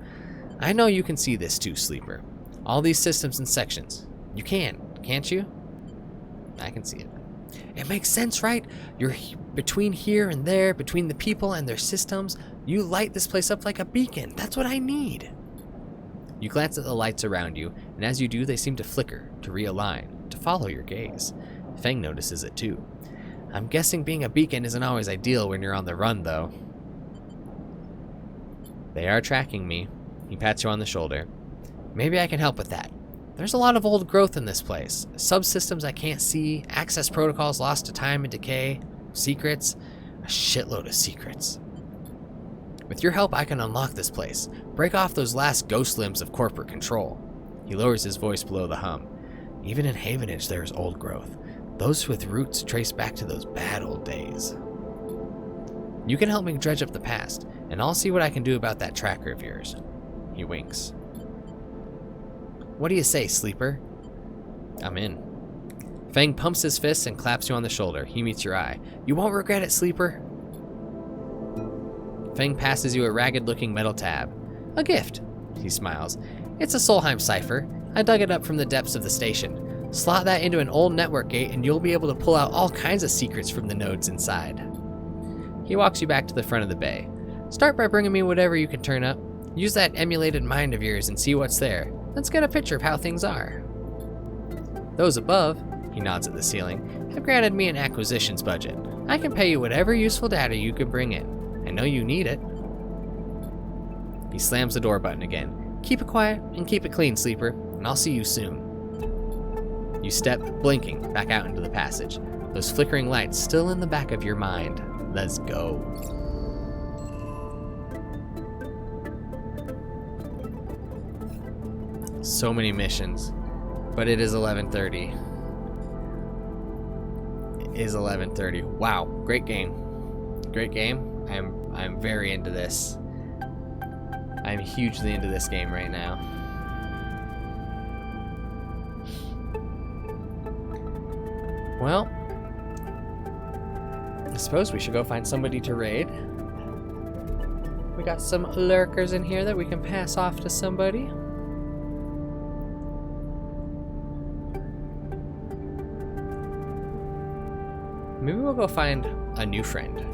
I know you can see this too, Sleeper. All these systems and sections. You can't you? I can see it. It makes sense, right? You're between here and there, between the people and their systems. You light this place up like a beacon. That's what I need. You glance at the lights around you, and as you do, they seem to flicker, to realign, to follow your gaze. Fang notices it too. I'm guessing being a beacon isn't always ideal when you're on the run, though. They are tracking me. He pats you on the shoulder. Maybe I can help with that. There's a lot of old growth in this place. Subsystems I can't see, access protocols lost to time and decay, secrets, a shitload of secrets. With your help, I can unlock this place, break off those last ghost limbs of corporate control. He lowers his voice below the hum. Even in Havenage, there is old growth. Those with roots trace back to those bad old days. You can help me dredge up the past, and I'll see what I can do about that tracker of yours. He winks. What do you say, Sleeper? I'm in. Fang pumps his fists and claps you on the shoulder. He meets your eye. You won't regret it, Sleeper. Fang passes you a ragged-looking metal tab. A gift. He smiles. It's a Solheim cipher. I dug it up from the depths of the station. Slot that into an old network gate and you'll be able to pull out all kinds of secrets from the nodes inside. He walks you back to the front of the bay. Start by bringing me whatever you can turn up. Use that emulated mind of yours and see what's there. Let's get a picture of how things are. Those above, he nods at the ceiling, have granted me an acquisitions budget. I can pay you whatever useful data you can bring in. I know you need it. He slams the door button again. Keep it quiet and keep it clean, Sleeper, and I'll see you soon. You step, blinking, back out into the passage. Those flickering lights still in the back of your mind. Let's go. So many missions, but it is 11:30. It is 11:30. Wow, great game. Great game. I'm very into this. I'm hugely into this game right now. Well, I suppose we should go find somebody to raid. We got some lurkers in here that we can pass off to somebody. Maybe we'll go find a new friend.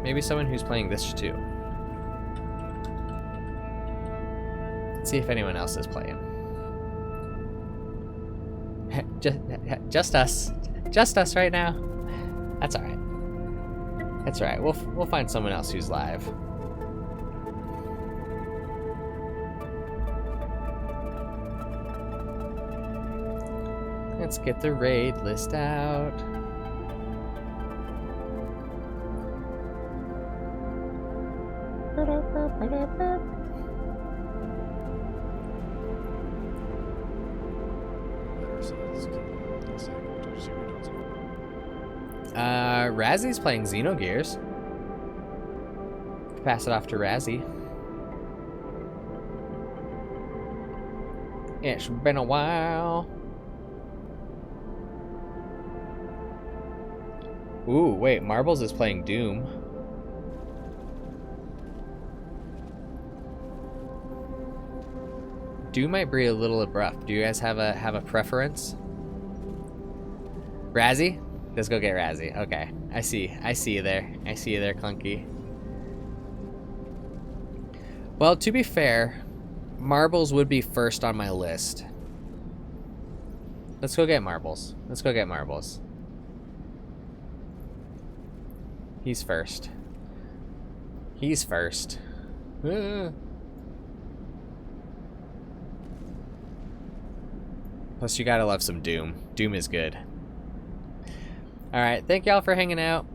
Maybe someone who's playing this too. Let's see if anyone else is playing. Just us. Just us right now. That's alright. That's alright. We'll find someone else who's live. Let's get the raid list out. Razzy's playing Xenogears. Pass it off to Razzy. It's been a while. Ooh, wait, Marbles is playing Doom. Doom might be a little abrupt. Do you guys have a preference? Razzy? Let's go get Razzy. Okay. I see you there. I see you there, Clunky. Well, to be fair, Marbles would be first on my list. Let's go get Marbles. Let's go get Marbles. He's first. He's first. Plus, you gotta love some Doom. Doom is good. Alright, thank y'all for hanging out.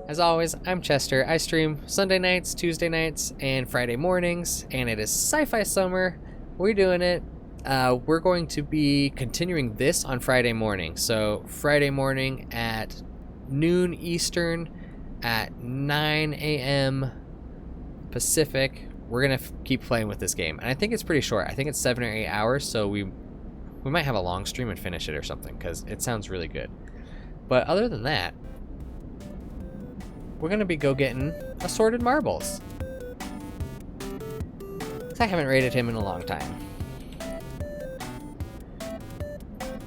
As always, I'm Chester. I stream Sunday nights, Tuesday nights, and Friday mornings, and it is Sci-Fi Summer. We're doing it. We're going to be continuing this on Friday morning. So, Friday morning at noon Eastern, at 9 a.m. Pacific, we're going to keep playing with this game. And I think it's pretty short. I think it's 7 or 8 hours, so we might have a long stream and finish it or something, because it sounds really good. But other than that, we're going to be getting Assorted Marbles. I haven't rated him in a long time.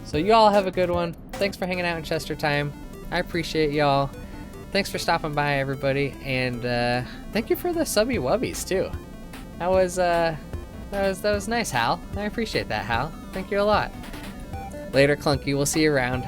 So you all have a good one. Thanks for hanging out in Chester time. I appreciate y'all. Thanks for stopping by, everybody. And thank you for the subby wubbies, too. That was nice, Hal. I appreciate that, Hal. Thank you a lot. Later, Clunky. We'll see you around.